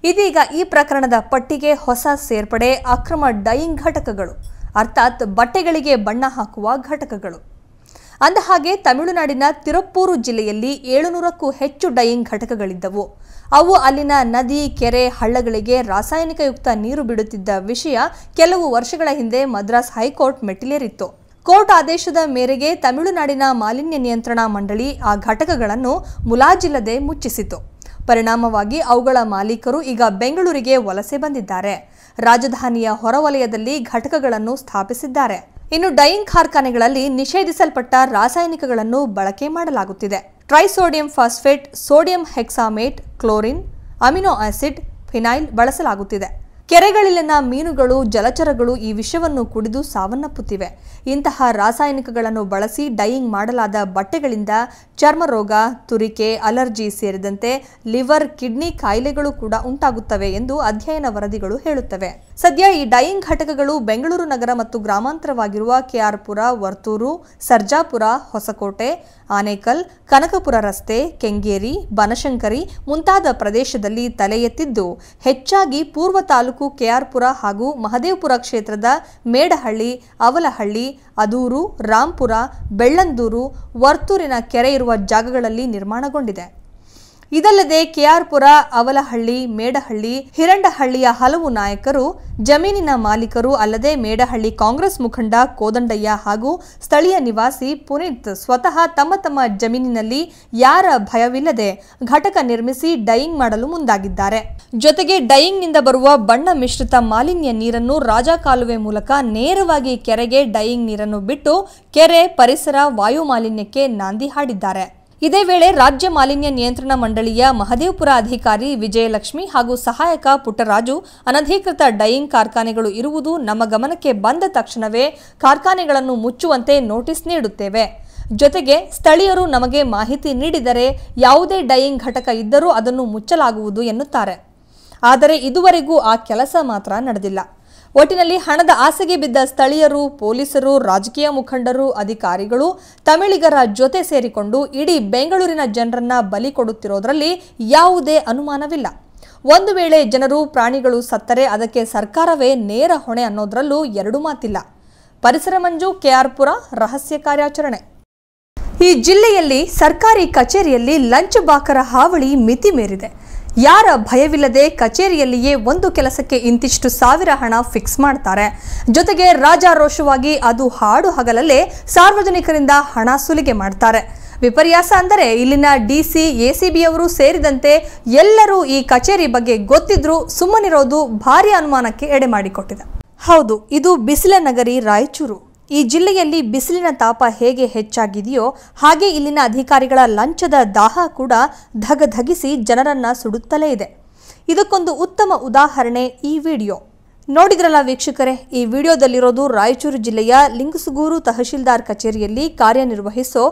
ಇದೀಗ ಈ ಪ್ರಕರಣದ ಪಟ್ಟಿಗೆ ಹೊಸ ಸೇರ್ಪಡೆ ಅಕ್ರಮ ಡೈಯಿಂಗ್ ಘಟಕಗಳು, ಅರ್ಥಾತ್ ಬಟ್ಟೆಗಳಿಗೆ ಬಣ್ಣ ಹಾಕುವ ಘಟಕಗಳು. ಅಂದಹಾಗೆ ತಮಿಳುನಾಡಿನ ತಿರುಪ್ಪೂರು ಜಿಲ್ಲೆಯಲ್ಲಿ 700ಕ್ಕೂ ಹೆಚ್ಚು ಡೈಯಿಂಗ್ ಘಟಕಗಳಿದ್ದವು. ಅವು ಅಲ್ಲಿನ ನದಿ, ಕೆರೆ, ಹಳ್ಳಗಳಿಗೆ ರಾಸಾಯನಿಕಯುಕ್ತ ನೀರು ಬಿಡುತ್ತಿದ್ದ ವಿಷಯ ಕೆಲವು ವರ್ಷಗಳ ಹಿಂದೆ ಮದ್ರಾಸ್ ಹೈಕೋರ್ಟ್ ಮೆಟ್ಟಿಲೇರಿತ್ತು. ಕೋರ್ಟ್ ಆದೇಶದ ಮೇರೆಗೆ ತಮಿಳುನಾಡಿನ ಮಾಲಿನ್ಯ ನಿಯಂತ್ರಣ ಮಂಡಳಿ ಆ ಘಟಕಗಳನ್ನು ಮುಲಾಜಿಲ್ಲದೆ ಮುಚ್ಚಿಸಿತು. ಪರಿಣಾಮವಾಗಿ ಅವುಗಳ ಮಾಲೀಕರು ಈಗ ಬೆಂಗಳೂರಿಗೆ ವಲಸೆ ಬಂದಿದ್ದಾರೆ. ರಾಜಧಾನಿಯ ಹೊರವಲಯದಲ್ಲಿ ಘಟಕಗಳನ್ನು ಸ್ಥಾಪಿಸಿದ್ದಾರೆ. ಇನ್ನು ಡೈಯಿಂಗ್ ಕಾರ್ಖಾನೆಗಳಲ್ಲಿ ನಿಷೇಧಿಸಲ್ಪಟ್ಟ ರಾಸಾಯನಿಕಗಳನ್ನು ಬಳಕೆ ಮಾಡಲಾಗುತ್ತಿದೆ. Trisodium phosphate, sodium hexamate, chlorine, amino acid, phenyl ಬಳಸಲಾಗುತ್ತಿದೆ. ಕೆರೆಗಳಲ್ಲಿನ ಮೀನುಗಳು, ಜಲಚರಗಳು ಈ ವಿಷವನ್ನು ಕುಡಿದು ಸಾವನ್ನಪ್ಪುತ್ತಿವೆ. ಇಂತಹ ರಾಸಾಯನಿಕಗಳನ್ನು ಬಳಸಿ ಡೈಯಿಂಗ್ ಮಾಡಲಾದ ಬಟ್ಟೆಗಳಿಂದ ಚರ್ಮ ರೋಗ, ತುರಿಕೆ, ಅಲರ್ಜಿ ಸೇರಿದಂತೆ ಲಿವರ್, ಕಿಡ್ನಿ ಕಾಯಿಲೆಗಳು ಕೂಡ ಉಂಟಾಗುತ್ತವೆ ಎಂದು ಅಧ್ಯಯನ ವರದಿಗಳು ಹೇಳುತ್ತವೆ. ಸದ್ಯ ಈ ಡೈಯಿಂಗ್ ಘಟಕಗಳು ಬೆಂಗಳೂರು ನಗರ ಮತ್ತು ಗ್ರಾಮಾಂತರವಾಗಿರುವ ಕೆಆರ್ಪುರ, ವರ್ತೂರು, ಸರ್ಜಾಪುರ, ಹೊಸಕೋಟೆ, ಆನೇಕಲ್, ಕನಕಪುರ ರಸ್ತೆ, ಕೆಂಗೇರಿ, ಬನಶಂಕರಿ ಮುಂತಾದ ಪ್ರದೇಶದಲ್ಲಿ ತಲೆ ಎತ್ತಿದ್ದು, ಹೆಚ್ಚಾಗಿ ಪೂರ್ವ ತಾಲೂಕು ಕೆಆರ್ಪುರ ಹಾಗೂ ಮಹದೇವಪುರ ಕ್ಷೇತ್ರದ ಮೇಡಹಳ್ಳಿ, ಅವಲಹಳ್ಳಿ, ಅದೂರು, ರಾಂಪುರ, ಬೆಳ್ಳಂದೂರು, ವರ್ತೂರಿನ ಕೆರೆ ಇರುವ ಜಾಗಗಳಲ್ಲಿ ನಿರ್ಮಾಣಗೊಂಡಿದೆ. ಇದಲ್ಲದೆ ಕೆಆರ್ಪುರ, ಅವಲಹಳ್ಳಿ, ಮೇಡಹಳ್ಳಿ, ಹಿರಂಡಹಳ್ಳಿಯ ಹಲವು ನಾಯಕರು, ಜಮೀನಿನ ಮಾಲೀಕರು ಅಲ್ಲದೆ ಮೇಡಹಳ್ಳಿ ಕಾಂಗ್ರೆಸ್ ಮುಖಂಡ ಕೋದಂಡಯ್ಯ ಹಾಗೂ ಸ್ಥಳೀಯ ನಿವಾಸಿ ಪುನೀತ್ ಸ್ವತಃ ತಮ್ಮ ತಮ್ಮ ಜಮೀನಿನಲ್ಲಿ ಯಾರ ಭಯವಿಲ್ಲದೆ ಘಟಕ ನಿರ್ಮಿಸಿ ಡೈಯಿಂಗ್ ಮಾಡಲು ಮುಂದಾಗಿದ್ದಾರೆ. ಜೊತೆಗೆ ಡೈಯಿಂಗ್ನಿಂದ ಬರುವ ಬಣ್ಣ ಮಿಶ್ರಿತ ಮಾಲಿನ್ಯ ನೀರನ್ನು ರಾಜಕಾಲುವೆ ಮೂಲಕ ನೇರವಾಗಿ ಕೆರೆಗೆ ಡೈಯಿಂಗ್ ನೀರನ್ನು ಬಿಟ್ಟು ಕೆರೆ, ಪರಿಸರ, ವಾಯು ಮಾಲಿನ್ಯಕ್ಕೆ ನಾಂದಿ ಹಾಡಿದ್ದಾರೆ. ಇದೇ ವೇಳೆ ರಾಜ್ಯ ಮಾಲಿನ್ಯ ನಿಯಂತ್ರಣ ಮಂಡಳಿಯ ಮಹದೇವಪುರ ಅಧಿಕಾರಿ ವಿಜಯಲಕ್ಷ್ಮಿ ಹಾಗೂ ಸಹಾಯಕ ಪುಟ್ಟರಾಜು, ಅನಧಿಕೃತ ಡೈಯಿಂಗ್ ಕಾರ್ಖಾನೆಗಳು ಇರುವುದು ನಮ್ಮ ಗಮನಕ್ಕೆ ಬಂದ ತಕ್ಷಣವೇ ಕಾರ್ಖಾನೆಗಳನ್ನು ಮುಚ್ಚುವಂತೆ ನೋಟಿಸ್ ನೀಡುತ್ತೇವೆ. ಜೊತೆಗೆ ಸ್ಥಳೀಯರು ನಮಗೆ ಮಾಹಿತಿ ನೀಡಿದರೆ ಯಾವುದೇ ಡೈಯಿಂಗ್ ಘಟಕ ಇದ್ದರೂ ಅದನ್ನು ಮುಚ್ಚಲಾಗುವುದು ಎನ್ನುತ್ತಾರೆ. ಆದರೆ ಇದುವರೆಗೂ ಆ ಕೆಲಸ ಮಾತ್ರ ನಡೆದಿಲ್ಲ. ಒಟ್ಟಿನಲ್ಲಿ ಹಣದ ಆಸೆಗೆ ಬಿದ್ದ ಸ್ಥಳೀಯರು, ಪೊಲೀಸರು, ರಾಜಕೀಯ ಮುಖಂಡರು, ಅಧಿಕಾರಿಗಳು ತಮಿಳಿಗರ ಜೊತೆ ಸೇರಿಕೊಂಡು ಇಡೀ ಬೆಂಗಳೂರಿನ ಜನರನ್ನ ಬಲಿ ಕೊಡುತ್ತಿರೋದ್ರಲ್ಲಿ ಯಾವುದೇ ಅನುಮಾನವಿಲ್ಲ. ಒಂದು ವೇಳೆ ಜನರು, ಪ್ರಾಣಿಗಳು ಸತ್ತರೆ ಅದಕ್ಕೆ ಸರ್ಕಾರವೇ ನೇರ ಹೊಣೆ ಅನ್ನೋದ್ರಲ್ಲೂ ಎರಡು ಮಾತಿಲ್ಲ. ಪರಿಸರ ಮಂಜು, ಕೆಆರ್ಪುರ, ರಹಸ್ಯ ಕಾರ್ಯಾಚರಣೆ. ಈ ಜಿಲ್ಲೆಯಲ್ಲಿ ಸರ್ಕಾರಿ ಕಚೇರಿಯಲ್ಲಿ ಲಂಚ್ ಬಾಕರ ಹಾವಳಿ ಮಿತಿ ಮೀರಿದೆ. ಯಾರ ಭಯವಿಲ್ಲದೆ ಕಚೇರಿಯಲ್ಲಿಯೇ ಒಂದು ಕೆಲಸಕ್ಕೆ ಇಂತಿಷ್ಟು ಸಾವಿರ ಹಣ ಫಿಕ್ಸ್ ಮಾಡ್ತಾರೆ. ಜೊತೆಗೆ ರಾಜಾರೋಷವಾಗಿ ಅದು ಹಾಡು ಹಗಲಲ್ಲೇ ಸಾರ್ವಜನಿಕರಿಂದ ಹಣ ಸುಲಿಗೆ ಮಾಡ್ತಾರೆ. ವಿಪರ್ಯಾಸ ಅಂದರೆ ಇಲ್ಲಿನ ಡಿಸಿ, ಎಸಿಬಿಯವರು ಸೇರಿದಂತೆ ಎಲ್ಲರೂ ಈ ಕಚೇರಿ ಬಗ್ಗೆ ಗೊತ್ತಿದ್ರೂ ಸುಮ್ಮನಿರೋದು ಭಾರಿ ಅನುಮಾನಕ್ಕೆ ಎಡೆ ಮಾಡಿಕೊಟ್ಟಿದೆ. ಹೌದು, ಇದು ಬಿಸಿಲ ನಗರಿ ರಾಯಚೂರು. ಈ ಜಿಲ್ಲೆಯಲ್ಲಿ ಬಿಸಿಲಿನ ತಾಪ ಹೇಗೆ ಹೆಚ್ಚಾಗಿದೆಯೋ ಹಾಗೆ ಇಲ್ಲಿನ ಅಧಿಕಾರಿಗಳ ಲಂಚದ ದಾಹ ಕೂಡ ಧಗಧಗಿಸಿ ಜನರನ್ನ ಸುಡುತ್ತಲೇ ಇದೆ. ಇದಕ್ಕೊಂದು ಉತ್ತಮ ಉದಾಹರಣೆ ಈ ವಿಡಿಯೋ. ನೋಡಿದ್ರಲ್ಲ ವೀಕ್ಷಕರೇ, ಈ ವಿಡಿಯೋದಲ್ಲಿರೋದು ರಾಯಚೂರು ಜಿಲ್ಲೆಯ ಲಿಂಗಸುಗೂರು ತಹಶೀಲ್ದಾರ್ ಕಚೇರಿಯಲ್ಲಿ ಕಾರ್ಯನಿರ್ವಹಿಸೋ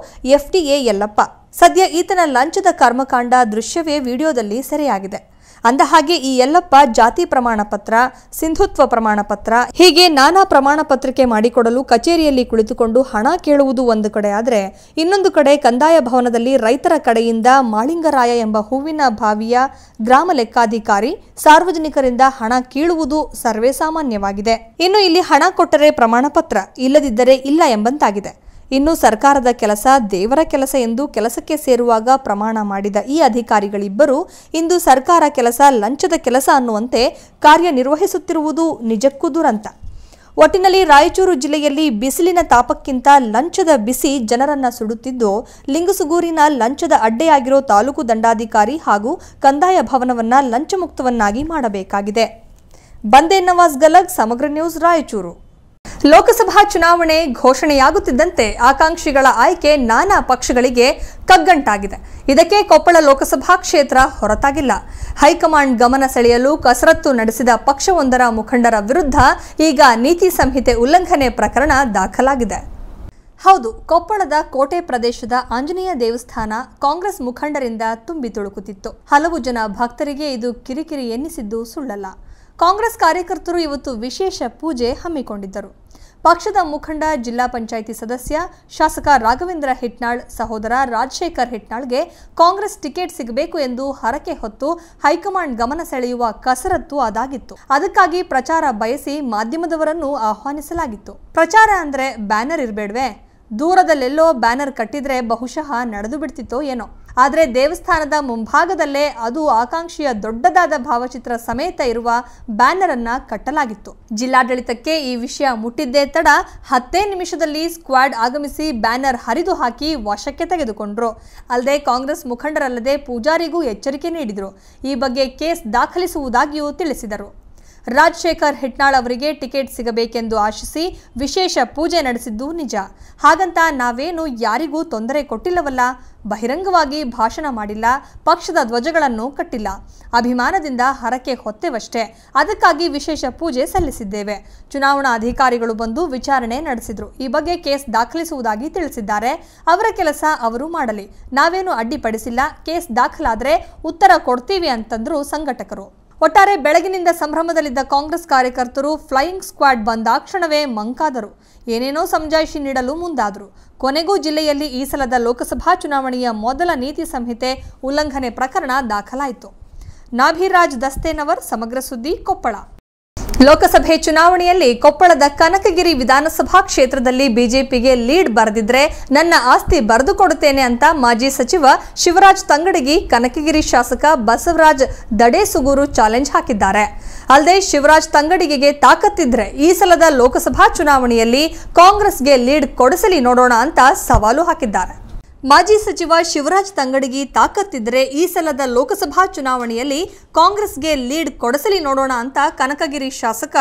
FTA ಯಲ್ಲಪ್ಪ. ಸದ್ಯ ಈತನ ಲಂಚದ ಕರ್ಮಕಾಂಡ ದೃಶ್ಯವೇ ವಿಡಿಯೋದಲ್ಲಿ ಸೆರೆಯಾಗಿದೆ. ಅಂದಹಾಗೆ ಈ ಯಲ್ಲಪ್ಪ ಜಾತಿ ಪ್ರಮಾಣ ಪತ್ರ, ಸಿಂಧುತ್ವ ಪ್ರಮಾಣ ಪತ್ರ ಹೀಗೆ ನಾನಾ ಪ್ರಮಾಣ ಪತ್ರಿಕೆ ಮಾಡಿಕೊಡಲು ಕಚೇರಿಯಲ್ಲಿ ಕುಳಿತುಕೊಂಡು ಹಣ ಕೇಳುವುದು ಒಂದು ಕಡೆ ಆದರೆ, ಇನ್ನೊಂದು ಕಡೆ ಕಂದಾಯ ಭವನದಲ್ಲಿ ರೈತರ ಕಡೆಯಿಂದ ಮಾಳಿಂಗರಾಯ ಎಂಬ ಹೂವಿನ ಬಾವಿಯ ಗ್ರಾಮ ಲೆಕ್ಕಾಧಿಕಾರಿ ಸಾರ್ವಜನಿಕರಿಂದ ಹಣ ಕೀಳುವುದು ಸರ್ವೇ ಸಾಮಾನ್ಯವಾಗಿದೆ. ಇನ್ನು ಇಲ್ಲಿ ಹಣ ಕೊಟ್ಟರೆ ಪ್ರಮಾಣ ಪತ್ರ, ಇಲ್ಲದಿದ್ದರೆ ಇಲ್ಲ ಎಂಬಂತಾಗಿದೆ. ಇನ್ನು ಸರ್ಕಾರದ ಕೆಲಸ ದೇವರ ಕೆಲಸ ಎಂದು ಕೆಲಸಕ್ಕೆ ಸೇರುವಾಗ ಪ್ರಮಾಣ ಮಾಡಿದ ಈ ಅಧಿಕಾರಿಗಳಿಬ್ಬರು ಇಂದು ಸರ್ಕಾರ ಕೆಲಸ ಲಂಚದ ಕೆಲಸ ಅನ್ನುವಂತೆ ಕಾರ್ಯನಿರ್ವಹಿಸುತ್ತಿರುವುದು ನಿಜಕ್ಕೂ ದುರಂತ. ಒಟ್ಟಿನಲ್ಲಿ ರಾಯಚೂರು ಜಿಲ್ಲೆಯಲ್ಲಿ ಬಿಸಿಲಿನ ತಾಪಕ್ಕಿಂತ ಲಂಚದ ಬಿಸಿ ಜನರನ್ನ ಸುಡುತ್ತಿದ್ದು, ಲಿಂಗಸುಗೂರಿನ ಲಂಚದ ಅಡ್ಡೆಯಾಗಿರೋ ತಾಲೂಕು ದಂಡಾಧಿಕಾರಿ ಹಾಗೂ ಕಂದಾಯ ಭವನವನ್ನ ಲಂಚಮುಕ್ತವನ್ನಾಗಿ ಮಾಡಬೇಕಾಗಿದೆ. ಬಂದೇ ನವಾಜ್ ಗಲಗ್, ಸಮಗ್ರ ನ್ಯೂಸ್, ರಾಯಚೂರು. ಲೋಕಸಭಾ ಚುನಾವಣೆ ಘೋಷಣೆಯಾಗುತ್ತಿದ್ದಂತೆ ಆಕಾಂಕ್ಷಿಗಳ ಆಯ್ಕೆ ನಾನಾ ಪಕ್ಷಗಳಿಗೆ ಕಗ್ಗಂಟಾಗಿದೆ. ಇದಕ್ಕೆ ಕೊಪ್ಪಳ ಲೋಕಸಭಾ ಕ್ಷೇತ್ರ ಹೊರತಾಗಿಲ್ಲ. ಹೈಕಮಾಂಡ್ ಗಮನ ಸೆಳೆಯಲು ಕಸರತ್ತು ನಡೆಸಿದ ಪಕ್ಷವೊಂದರ ಮುಖಂಡರ ವಿರುದ್ಧ ಈಗ ನೀತಿ ಸಂಹಿತೆ ಉಲ್ಲಂಘನೆ ಪ್ರಕರಣ ದಾಖಲಾಗಿದೆ. ಹೌದು, ಕೊಪ್ಪಳದ ಕೋಟೆ ಪ್ರದೇಶದ ಆಂಜನೇಯ ದೇವಸ್ಥಾನ ಕಾಂಗ್ರೆಸ್ ಮುಖಂಡರಿಂದ ತುಂಬಿ ತುಳುಕುತ್ತಿತ್ತು. ಹಲವು ಜನ ಭಕ್ತರಿಗೆ ಇದು ಕಿರಿಕಿರಿ ಎನ್ನಿಸಿದ್ದು ಸುಳ್ಳಲ್ಲ. ಕಾಂಗ್ರೆಸ್ ಕಾರ್ಯಕರ್ತರು ಇವತ್ತು ವಿಶೇಷ ಪೂಜೆ ಹಮ್ಮಿಕೊಂಡಿದ್ದರು. ಪಕ್ಷದ ಮುಖಂಡ, ಜಿಲ್ಲಾ ಪಂಚಾಯಿತಿ ಸದಸ್ಯ, ಶಾಸಕ ರಾಘವೇಂದ್ರ ಹಿಟ್ನಾಳ್ ಸಹೋದರ ರಾಜಶೇಖರ್ ಹಿಟ್ನಾಳ್ಗೆ ಕಾಂಗ್ರೆಸ್ ಟಿಕೆಟ್ ಸಿಗಬೇಕು ಎಂದು ಹರಕೆ ಹೊತ್ತು ಹೈಕಮಾಂಡ್ ಗಮನ ಸೆಳೆಯುವ ಕಸರತ್ತು ಅದಾಗಿತ್ತು. ಅದಕ್ಕಾಗಿ ಪ್ರಚಾರ ಬಯಸಿ ಮಾಧ್ಯಮದವರನ್ನು ಆಹ್ವಾನಿಸಲಾಗಿತ್ತು. ಪ್ರಚಾರ ಅಂದ್ರೆ ಬ್ಯಾನರ್ ಇರಬೇಡ್ವೆ? ದೂರದಲ್ಲೆಲ್ಲೋ ಬ್ಯಾನರ್ ಕಟ್ಟಿದ್ರೆ ಬಹುಶಃ ನಡೆದು ಬಿಡ್ತಿತ್ತೋ ಏನೋ. ಆದರೆ ದೇವಸ್ಥಾನದ ಮುಂಭಾಗದಲ್ಲೇ ಅದು ಆಕಾಂಕ್ಷಿಯ ದೊಡ್ಡದಾದ ಭಾವಚಿತ್ರ ಸಮೇತ ಇರುವ ಬ್ಯಾನರ್ ಅನ್ನ ಕಟ್ಟಲಾಗಿತ್ತು. ಜಿಲ್ಲಾಡಳಿತಕ್ಕೆ ಈ ವಿಷಯ ಮುಟ್ಟಿದ್ದೇ ತಡ 10 ನಿಮಿಷದಲ್ಲಿ ಸ್ಕ್ವಾಡ್ ಆಗಮಿಸಿ ಬ್ಯಾನರ್ ಹರಿದು ಹಾಕಿ ವಶಕ್ಕೆ ತೆಗೆದುಕೊಂಡ್ರು. ಅಲ್ಲದೆ ಕಾಂಗ್ರೆಸ್ ಮುಖಂಡರಲ್ಲದೆ ಪೂಜಾರಿಗೂ ಎಚ್ಚರಿಕೆ ನೀಡಿದ್ರು. ಈ ಬಗ್ಗೆ ಕೇಸ್ ದಾಖಲಿಸುವುದಾಗಿಯೂ ತಿಳಿಸಿದರು. ರಾಜಶೇಖರ್ ಹಿಟ್ನಾಳ್ ಅವರಿಗೆ ಟಿಕೆಟ್ ಸಿಗಬೇಕೆಂದು ಆಶಿಸಿ ವಿಶೇಷ ಪೂಜೆ ನಡೆಸಿದ್ದು ನಿಜ. ಹಾಗಂತ ನಾವೇನು ಯಾರಿಗೂ ತೊಂದರೆ ಕೊಟ್ಟಿಲ್ಲವಲ್ಲ, ಬಹಿರಂಗವಾಗಿ ಭಾಷಣ ಮಾಡಿಲ್ಲ, ಪಕ್ಷದ ಧ್ವಜಗಳನ್ನು ಕಟ್ಟಿಲ್ಲ, ಅಭಿಮಾನದಿಂದ ಹರಕೆ ಹೊತ್ತೆವಷ್ಟೇ. ಅದಕ್ಕಾಗಿ ವಿಶೇಷ ಪೂಜೆ ಸಲ್ಲಿಸಿದ್ದೇವೆ. ಚುನಾವಣಾ ಅಧಿಕಾರಿಗಳು ಬಂದು ವಿಚಾರಣೆ ನಡೆಸಿದ್ರು. ಈ ಬಗ್ಗೆ ಕೇಸ್ ದಾಖಲಿಸುವುದಾಗಿ ತಿಳಿಸಿದ್ದಾರೆ. ಅವರ ಕೆಲಸ ಅವರು ಮಾಡಲಿ, ನಾವೇನು ಅಡ್ಡಿಪಡಿಸಿಲ್ಲ. ಕೇಸ್ ದಾಖಲಾದ್ರೆ ಉತ್ತರ ಕೊಡ್ತೀವಿ ಅಂತಂದ್ರು ಸಂಘಟಕರು. ಒಟ್ಟಾರೆ ಬೆಳಗಿನಿಂದ ಸಂಭ್ರಮದಲ್ಲಿದ್ದ ಕಾಂಗ್ರೆಸ್ ಕಾರ್ಯಕರ್ತರು ಫ್ಲೈಯಿಂಗ್ ಸ್ಕ್ವಾಡ್ ಬಂದಾಕ್ಷಣವೇ ಮಂಕಾದರು. ಏನೇನೋ ಸಮಜಾಯಿಷಿ ನೀಡಲು ಮುಂದಾದರು. ಕೊನೆಗೂ ಜಿಲ್ಲೆಯಲ್ಲಿ ಈ ಸಲದ ಲೋಕಸಭಾ ಚುನಾವಣೆಯ ಮೊದಲ ನೀತಿ ಸಂಹಿತೆ ಉಲ್ಲಂಘನೆ ಪ್ರಕರಣ ದಾಖಲಾಯಿತು. ನಾಭಿರಾಜ್ ದಸ್ತೇನವರ್, ಸಮಗ್ರ ಸುದ್ದಿ, ಕೊಪ್ಪಳ. ಲೋಕಸಭೆ ಚುನಾವಣೆಯಲ್ಲಿ ಕೊಪ್ಪಳದ ಕನಕಗಿರಿ ವಿಧಾನಸಭಾ ಕ್ಷೇತ್ರದಲ್ಲಿ ಬಿಜೆಪಿಗೆ ಲೀಡ್ ಬರೆದಿದ್ರೆ ನನ್ನ ಆಸ್ತಿ ಬರೆದು ಕೊಡುತ್ತೇನೆ ಅಂತ ಮಾಜಿ ಸಚಿವ ಶಿವರಾಜ್ ತಂಗಡಗಿ ಕನಕಗಿರಿ ಶಾಸಕ ಬಸವರಾಜ್ ದಡೇಸುಗೂರು ಚಾಲೆಂಜ್ ಹಾಕಿದ್ದಾರೆ. ಅಲ್ಲದೆ ಶಿವರಾಜ್ ತಂಗಡಿಗೆಗೆ ತಾಕತ್ತಿದ್ರೆ ಈ ಸಲದ ಲೋಕಸಭಾ ಚುನಾವಣೆಯಲ್ಲಿ ಕಾಂಗ್ರೆಸ್ಗೆ ಲೀಡ್ ಕೊಡಿಸಲಿ ನೋಡೋಣ ಅಂತ ಸವಾಲು ಹಾಕಿದ್ದಾರೆ. ಮಾಜಿ ಸಚಿವ ಶಿವರಾಜ್ ತಂಗಡಗಿ ತಾಕತ್ತಿದ್ರೆ ಈ ಸಲದ ಲೋಕಸಭಾ ಚುನಾವಣೆಯಲ್ಲಿ ಕಾಂಗ್ರೆಸ್ಗೆ ಲೀಡ್ ಕೊಡಿಸಲಿ ನೋಡೋಣ ಅಂತ ಕನಕಗಿರಿ ಶಾಸಕ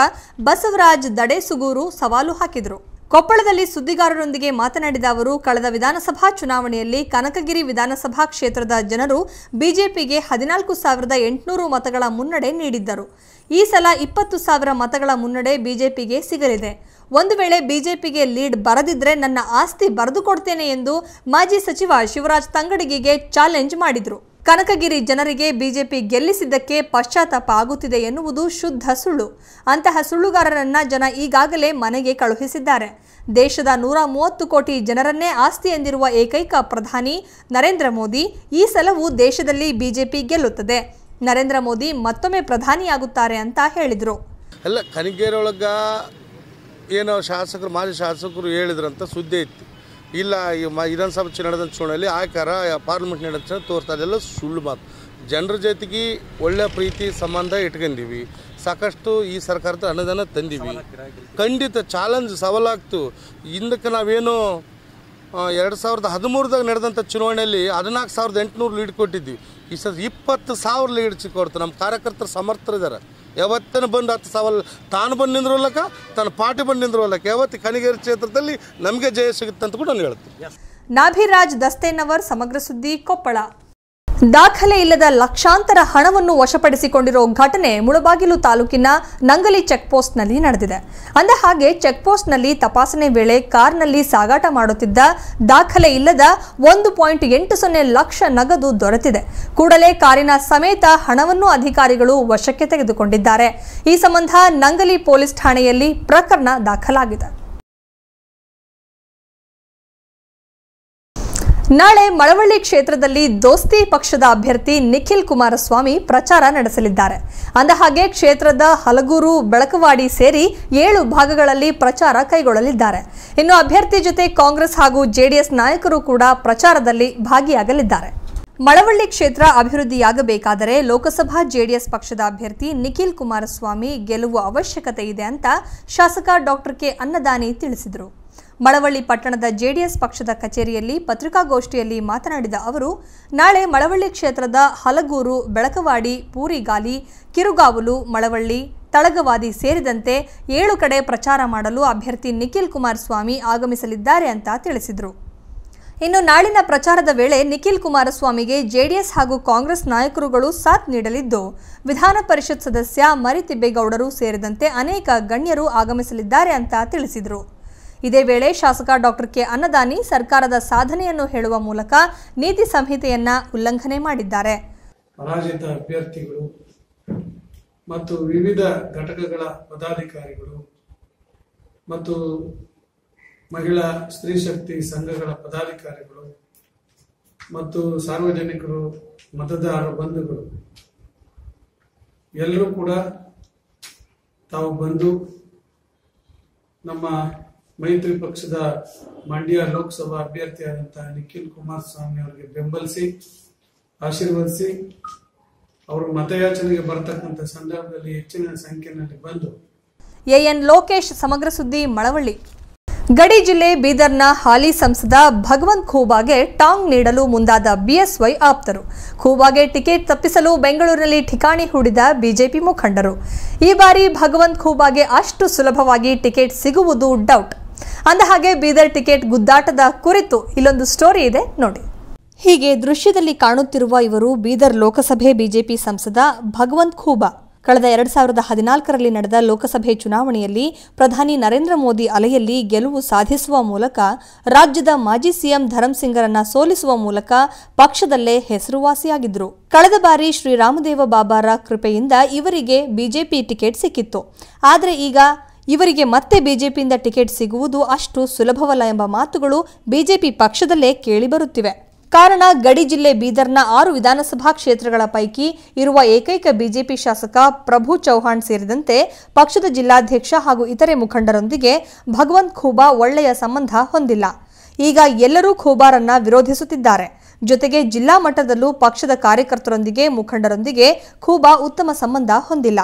ಬಸವರಾಜ್ ದಡೇಸುಗೂರು ಸವಾಲು ಹಾಕಿದರು. ಕೊಪ್ಪಳದಲ್ಲಿ ಸುದ್ದಿಗಾರರೊಂದಿಗೆ ಮಾತನಾಡಿದ ಅವರು, ಕಳೆದ ವಿಧಾನಸಭಾ ಚುನಾವಣೆಯಲ್ಲಿ ಕನಕಗಿರಿ ವಿಧಾನಸಭಾ ಕ್ಷೇತ್ರದ ಜನರು ಬಿಜೆಪಿಗೆ 14,800 ಮತಗಳ ಮುನ್ನಡೆ ನೀಡಿದ್ದರು. ಈ ಸಲ 20,000 ಮತಗಳ ಮುನ್ನಡೆ ಬಿಜೆಪಿಗೆ ಸಿಗಲಿದೆ. ಒಂದು ವೇಳೆ ಬಿಜೆಪಿಗೆ ಲೀಡ್ ಬರದಿದ್ರೆ ನನ್ನ ಆಸ್ತಿ ಬರೆದು ಕೊಡ್ತೇನೆ ಎಂದು ಮಾಜಿ ಸಚಿವ ಶಿವರಾಜ್ ತಂಗಡಗಿಗೆ ಚಾಲೆಂಜ್ ಮಾಡಿದ್ರು. ಕನಕಗಿರಿ ಜನರಿಗೆ ಬಿಜೆಪಿ ಗೆಲ್ಲಿಸಿದ್ದಕ್ಕೆ ಪಶ್ಚಾತ್ತಾಪ ಆಗುತ್ತಿದೆ ಎನ್ನುವುದು ಶುದ್ಧ ಸುಳ್ಳು. ಅಂತಹ ಸುಳ್ಳುಗಾರರನ್ನ ಜನ ಈಗಾಗಲೇ ಮನೆಗೆ ಕಳುಹಿಸಿದ್ದಾರೆ. ದೇಶದ 130 ಕೋಟಿ ಜನರನ್ನೇ ಆಸ್ತಿ ಎಂದಿರುವ ಏಕೈಕ ಪ್ರಧಾನಿ ನರೇಂದ್ರ ಮೋದಿ ಈ ಸಲವೂ ದೇಶದಲ್ಲಿ ಬಿಜೆಪಿ ಗೆಲ್ಲುತ್ತದೆ, ನರೇಂದ್ರ ಮೋದಿ ಮತ್ತೊಮ್ಮೆ ಪ್ರಧಾನಿಯಾಗುತ್ತಾರೆ ಅಂತ ಹೇಳಿದರು. ಅಲ್ಲ, ಕನಕಗಿರಿ ಒಳಗ ಏನೋ ಶಾಸಕರು ಮಾಜಿ ಶಾಸಕರು ಹೇಳಿದ್ರಂತ ಸುದ್ದಿ ಇತ್ತು. ಇಲ್ಲ, ಈ ವಿಧಾನಸಭೆ ನಡೆದಂಥ ಚುನಾವಣೆಯಲ್ಲಿ ಆಕಾರ ಪಾರ್ಲಿಮೆಂಟ್ ನಡೆದ ಚುನಾವಣೆ ತೋರ್ತಾ ಇದೆಲ್ಲ ಸುಳ್ಳು ಮಾತು. ಜನರ ಜೊತೆಗೆ ಒಳ್ಳೆಯ ಪ್ರೀತಿ ಸಂಬಂಧ ಇಟ್ಕೊಂಡಿವಿ, ಸಾಕಷ್ಟು ಈ ಸರ್ಕಾರದ ಅನುದಾನ ತಂದೀವಿ. ಖಂಡಿತ ಚಾಲೆಂಜ್ ಸವಾಲಾಗ್ತು. ಹಿಂದಕ್ಕೆ ನಾವೇನು 2013ದಾಗ ನಡೆದಂಥ ಚುನಾವಣೆಯಲ್ಲಿ 14,800 ಲೀಡ್ ಕೊಟ್ಟಿದ್ವಿ. ಈ ಸಲ 20,000 ಲೀಡ್ ಕೊಡ್ತು. ನಮ್ಮ ಕಾರ್ಯಕರ್ತರು ಸಮರ್ಥರಿದ್ದಾರೆ. ಯಾವತ್ತೇನು ಬಂದು 10,000 ತಾನು ಬಂದು ನಿಂದ್ರೋಲಕ್ಕ, ತನ್ನ ಪಾರ್ಟಿ ಬಂದು ನಿಂದ್ರೋಲಕ್ಕ, ಯಾವತ್ತು ಕನಕಗಿರಿ ಕ್ಷೇತ್ರದಲ್ಲಿ ನಮಗೆ ಜಯ ಸಿಗುತ್ತೆ ಅಂತ ಕೂಡ ನಾನು ಹೇಳ್ತೀನಿ. ನಾಭಿರಾಜ್ ದಸ್ತೇನವರ್, ಸಮಗ್ರ ಸುದ್ದಿ, ಕೊಪ್ಪಳ. ದಾಖಲೆ ಇಲ್ಲದ ಲಕ್ಷಾಂತರ ಹಣವನ್ನು ವಶಪಡಿಸಿಕೊಂಡಿರೋ ಘಟನೆ ಮುಳಬಾಗಿಲು ತಾಲೂಕಿನ ನಂಗಲಿ ಚೆಕ್ಪೋಸ್ಟ್ನಲ್ಲಿ ನಡೆದಿದೆ. ಅಂದ ಹಾಗೆ ಚೆಕ್ಪೋಸ್ಟ್ನಲ್ಲಿ ತಪಾಸಣೆ ವೇಳೆ ಕಾರ್ನಲ್ಲಿ ಸಾಗಾಟ ಮಾಡುತ್ತಿದ್ದ ದಾಖಲೆ ಇಲ್ಲದ 1.80 ಲಕ್ಷ ನಗದು ದೊರೆತಿದೆ. ಕೂಡಲೇ ಕಾರಿನ ಸಮೇತ ಹಣವನ್ನು ಅಧಿಕಾರಿಗಳು ವಶಕ್ಕೆ ತೆಗೆದುಕೊಂಡಿದ್ದಾರೆ. ಈ ಸಂಬಂಧ ನಂಗಲಿ ಪೊಲೀಸ್ ಠಾಣೆಯಲ್ಲಿ ಪ್ರಕರಣ ದಾಖಲಾಗಿದೆ. ನಾಳೆ ಮಳವಳ್ಳಿ ಕ್ಷೇತ್ರದಲ್ಲಿ ದೋಸ್ತಿ ಪಕ್ಷದ ಅಭ್ಯರ್ಥಿ ನಿಖಿಲ್ ಕುಮಾರಸ್ವಾಮಿ ಪ್ರಚಾರ ನಡೆಸಲಿದ್ದಾರೆ. ಅಂದಹಾಗೆ ಕ್ಷೇತ್ರದ ಹಲಗೂರು, ಬೆಳಕವಾಡಿ ಸೇರಿ 7 ಭಾಗಗಳಲ್ಲಿ ಪ್ರಚಾರ ಕೈಗೊಳ್ಳಲಿದ್ದಾರೆ. ಇನ್ನು ಅಭ್ಯರ್ಥಿ ಜೊತೆ ಕಾಂಗ್ರೆಸ್ ಹಾಗೂ ಜೆಡಿಎಸ್ ನಾಯಕರು ಕೂಡ ಪ್ರಚಾರದಲ್ಲಿ ಭಾಗಿಯಾಗಲಿದ್ದಾರೆ. ಮಳವಳ್ಳಿ ಕ್ಷೇತ್ರ ಅಭಿವೃದ್ಧಿಯಾಗಬೇಕಾದರೆ ಲೋಕಸಭಾ ಜೆಡಿಎಸ್ ಪಕ್ಷದ ಅಭ್ಯರ್ಥಿ ನಿಖಿಲ್ ಕುಮಾರಸ್ವಾಮಿ ಗೆಲುವು ಅವಶ್ಯಕತೆ ಇದೆ ಅಂತ ಶಾಸಕ ಡಾಕ್ಟರ್ ಕೆ ಅನ್ನದಾನಿ ತಿಳಿಸಿದರು. ಮಳವಳ್ಳಿ ಪಟ್ಟಣದ ಜೆಡಿಎಸ್ ಪಕ್ಷದ ಕಚೇರಿಯಲ್ಲಿ ಪತ್ರಿಕಾಗೋಷ್ಠಿಯಲ್ಲಿ ಮಾತನಾಡಿದ ಅವರು, ನಾಳೆ ಮಳವಳ್ಳಿ ಕ್ಷೇತ್ರದ ಹಲಗೂರು, ಬೆಳಕವಾಡಿ, ಪೂರಿಗಾಲಿ, ಕಿರುಗಾವಲು, ಮಳವಳ್ಳಿ, ತಳಗವಾದಿ ಸೇರಿದಂತೆ 7 ಕಡೆ ಪ್ರಚಾರ ಮಾಡಲು ಅಭ್ಯರ್ಥಿ ನಿಖಿಲ್ ಕುಮಾರಸ್ವಾಮಿ ಆಗಮಿಸಲಿದ್ದಾರೆ ಅಂತ ತಿಳಿಸಿದರು. ಇನ್ನು ನಾಳಿನ ಪ್ರಚಾರದ ವೇಳೆ ನಿಖಿಲ್ ಕುಮಾರಸ್ವಾಮಿಗೆ ಜೆಡಿಎಸ್ ಹಾಗೂ ಕಾಂಗ್ರೆಸ್ ನಾಯಕರುಗಳು ಸಾಥ್ ನೀಡಲಿದ್ದು, ವಿಧಾನ ಪರಿಷತ್ ಸದಸ್ಯ ಮರಿತಿಬ್ಬೇಗೌಡರು ಸೇರಿದಂತೆ ಅನೇಕ ಗಣ್ಯರು ಆಗಮಿಸಲಿದ್ದಾರೆ ಅಂತ ತಿಳಿಸಿದರು. ಇದೇ ವೇಳೆ ಶಾಸಕ ಡಾಕ್ಟರ್ ಕೆ ಅನ್ನದಾನಿ ಸರ್ಕಾರದ ಸಾಧನೆಯನ್ನು ಹೇಳುವ ಮೂಲಕ ನೀತಿ ಸಂಹಿತೆಯನ್ನ ಉಲ್ಲಂಘನೆ ಮಾಡಿದ್ದಾರೆ. ಪರಾಜಿತ ಅಭ್ಯರ್ಥಿಗಳು ಮತ್ತು ವಿವಿಧ ಘಟಕಗಳ ಪದಾಧಿಕಾರಿಗಳು ಮತ್ತು ಮಹಿಳಾ ಸ್ತ್ರೀ ಶಕ್ತಿ ಸಂಘಗಳ ಪದಾಧಿಕಾರಿಗಳು ಮತ್ತು ಸಾರ್ವಜನಿಕರು, ಮತದಾರ ಬಂಧುಗಳು ಎಲ್ಲರೂ ಕೂಡ ತಾವು ಬಂದು ನಮ್ಮ ಮೈತ್ರಿ ಪಕ್ಷದ ಮಂಡ್ಯ ಲೋಕಸಭಾ ಅಭ್ಯರ್ಥಿಯಾದಂತಹ ನಿಖಿಲ್ ಕುಮಾರಸ್ವಾಮಿ ಅವರಿಗೆ ಬೆಂಬಲಿಸಿ ಆಶೀರ್ವದಿಸಿ ಅವರು ಮತಯಾಚನೆಗೆ ಬರತಕ್ಕಂಥ ಸಂದರ್ಭದಲ್ಲಿ ಹೆಚ್ಚಿನ ಸಂಖ್ಯೆಯಲ್ಲಿ ಬಂದು. ಎಎನ್ ಲೋಕೇಶ್, ಸಮಗ್ರ ಸುದ್ದಿ, ಮಳವಳ್ಳಿ. ಗಡಿ ಜಿಲ್ಲೆ ಬೀದರ್ನ ಹಾಲಿ ಸಂಸದ ಭಗವಂತ್ ಖೂಬಾಗೆ ಟಾಂಗ್ ನೀಡಲು ಮುಂದಾದ ಬಿಎಸ್ವೈ ಆಪ್ತರು. ಖೂಬಾಗೆ ಟಿಕೆಟ್ ತಪ್ಪಿಸಲು ಬೆಂಗಳೂರಿನಲ್ಲಿ ಠಿಕಾಣಿ ಹೂಡಿದ ಬಿಜೆಪಿ ಮುಖಂಡರು. ಈ ಬಾರಿ ಭಗವಂತ್ ಖೂಬಾಗೆ ಅಷ್ಟು ಸುಲಭವಾಗಿ ಟಿಕೆಟ್ ಸಿಗುವುದು ಡೌಟ್. ಅಂದಹಾಗೆ ಬೀದರ್ ಟಿಕೆಟ್ ಗುದ್ದಾಟದ ಕುರಿತು ಇಲ್ಲೊಂದು ಸ್ಟೋರಿ ಇದೆ ನೋಡಿ. ಹೀಗೆ ದೃಶ್ಯದಲ್ಲಿ ಕಾಣುತ್ತಿರುವ ಇವರು ಬೀದರ್ ಲೋಕಸಭೆ ಬಿಜೆಪಿ ಸಂಸದ ಭಗವಂತ್ ಖೂಬಾ. ಕಳೆದ 2014ರಲ್ಲಿ ನಡೆದ ಲೋಕಸಭೆ ಚುನಾವಣೆಯಲ್ಲಿ ಪ್ರಧಾನಿ ನರೇಂದ್ರ ಮೋದಿ ಅಲೆಯಲ್ಲಿ ಗೆಲುವು ಸಾಧಿಸುವ ಮೂಲಕ ರಾಜ್ಯದ ಮಾಜಿ ಸಿಎಂ ಧರಂಸಿಂಗರನ್ನ ಸೋಲಿಸುವ ಮೂಲಕ ಪಕ್ಷದಲ್ಲೇ ಹೆಸರುವಾಸಿಯಾಗಿದ್ದರು. ಕಳೆದ ಬಾರಿ ಶ್ರೀರಾಮದೇವ ಬಾಬಾರ ಕೃಪೆಯಿಂದ ಇವರಿಗೆ ಬಿಜೆಪಿ ಟಿಕೆಟ್ ಸಿಕ್ಕಿತ್ತು. ಆದರೆ ಈಗ ಇವರಿಗೆ ಮತ್ತೆ ಬಿಜೆಪಿಯಿಂದ ಟಿಕೆಟ್ ಸಿಗುವುದು ಅಷ್ಟು ಸುಲಭವಲ್ಲ ಎಂಬ ಮಾತುಗಳು ಬಿಜೆಪಿ ಪಕ್ಷದಲ್ಲೇ ಕೇಳಿಬರುತ್ತಿವೆ. ಕಾರಣ, ಗಡಿ ಜಿಲ್ಲೆ ಬೀದರ್ನ 6 ವಿಧಾನಸಭಾ ಕ್ಷೇತ್ರಗಳ ಪೈಕಿ ಇರುವ ಏಕೈಕ ಬಿಜೆಪಿ ಶಾಸಕ ಪ್ರಭು ಚೌಹಾಣ್ ಸೇರಿದಂತೆ ಪಕ್ಷದ ಜಿಲ್ಲಾಧ್ಯಕ್ಷ ಹಾಗೂ ಇತರೆ ಮುಖಂಡರೊಂದಿಗೆ ಭಗವಂತ್ ಖೂಬಾ ಒಳ್ಳೆಯ ಸಂಬಂಧ ಹೊಂದಿಲ್ಲ. ಈಗ ಎಲ್ಲರೂ ಖೂಬಾರನ್ನ ವಿರೋಧಿಸುತ್ತಿದ್ದಾರೆ. ಜೊತೆಗೆ ಜಿಲ್ಲಾ ಮಟ್ಟದಲ್ಲೂ ಪಕ್ಷದ ಕಾರ್ಯಕರ್ತರೊಂದಿಗೆ, ಮುಖಂಡರೊಂದಿಗೆ ಖೂಬಾ ಉತ್ತಮ ಸಂಬಂಧ ಹೊಂದಿಲ್ಲ.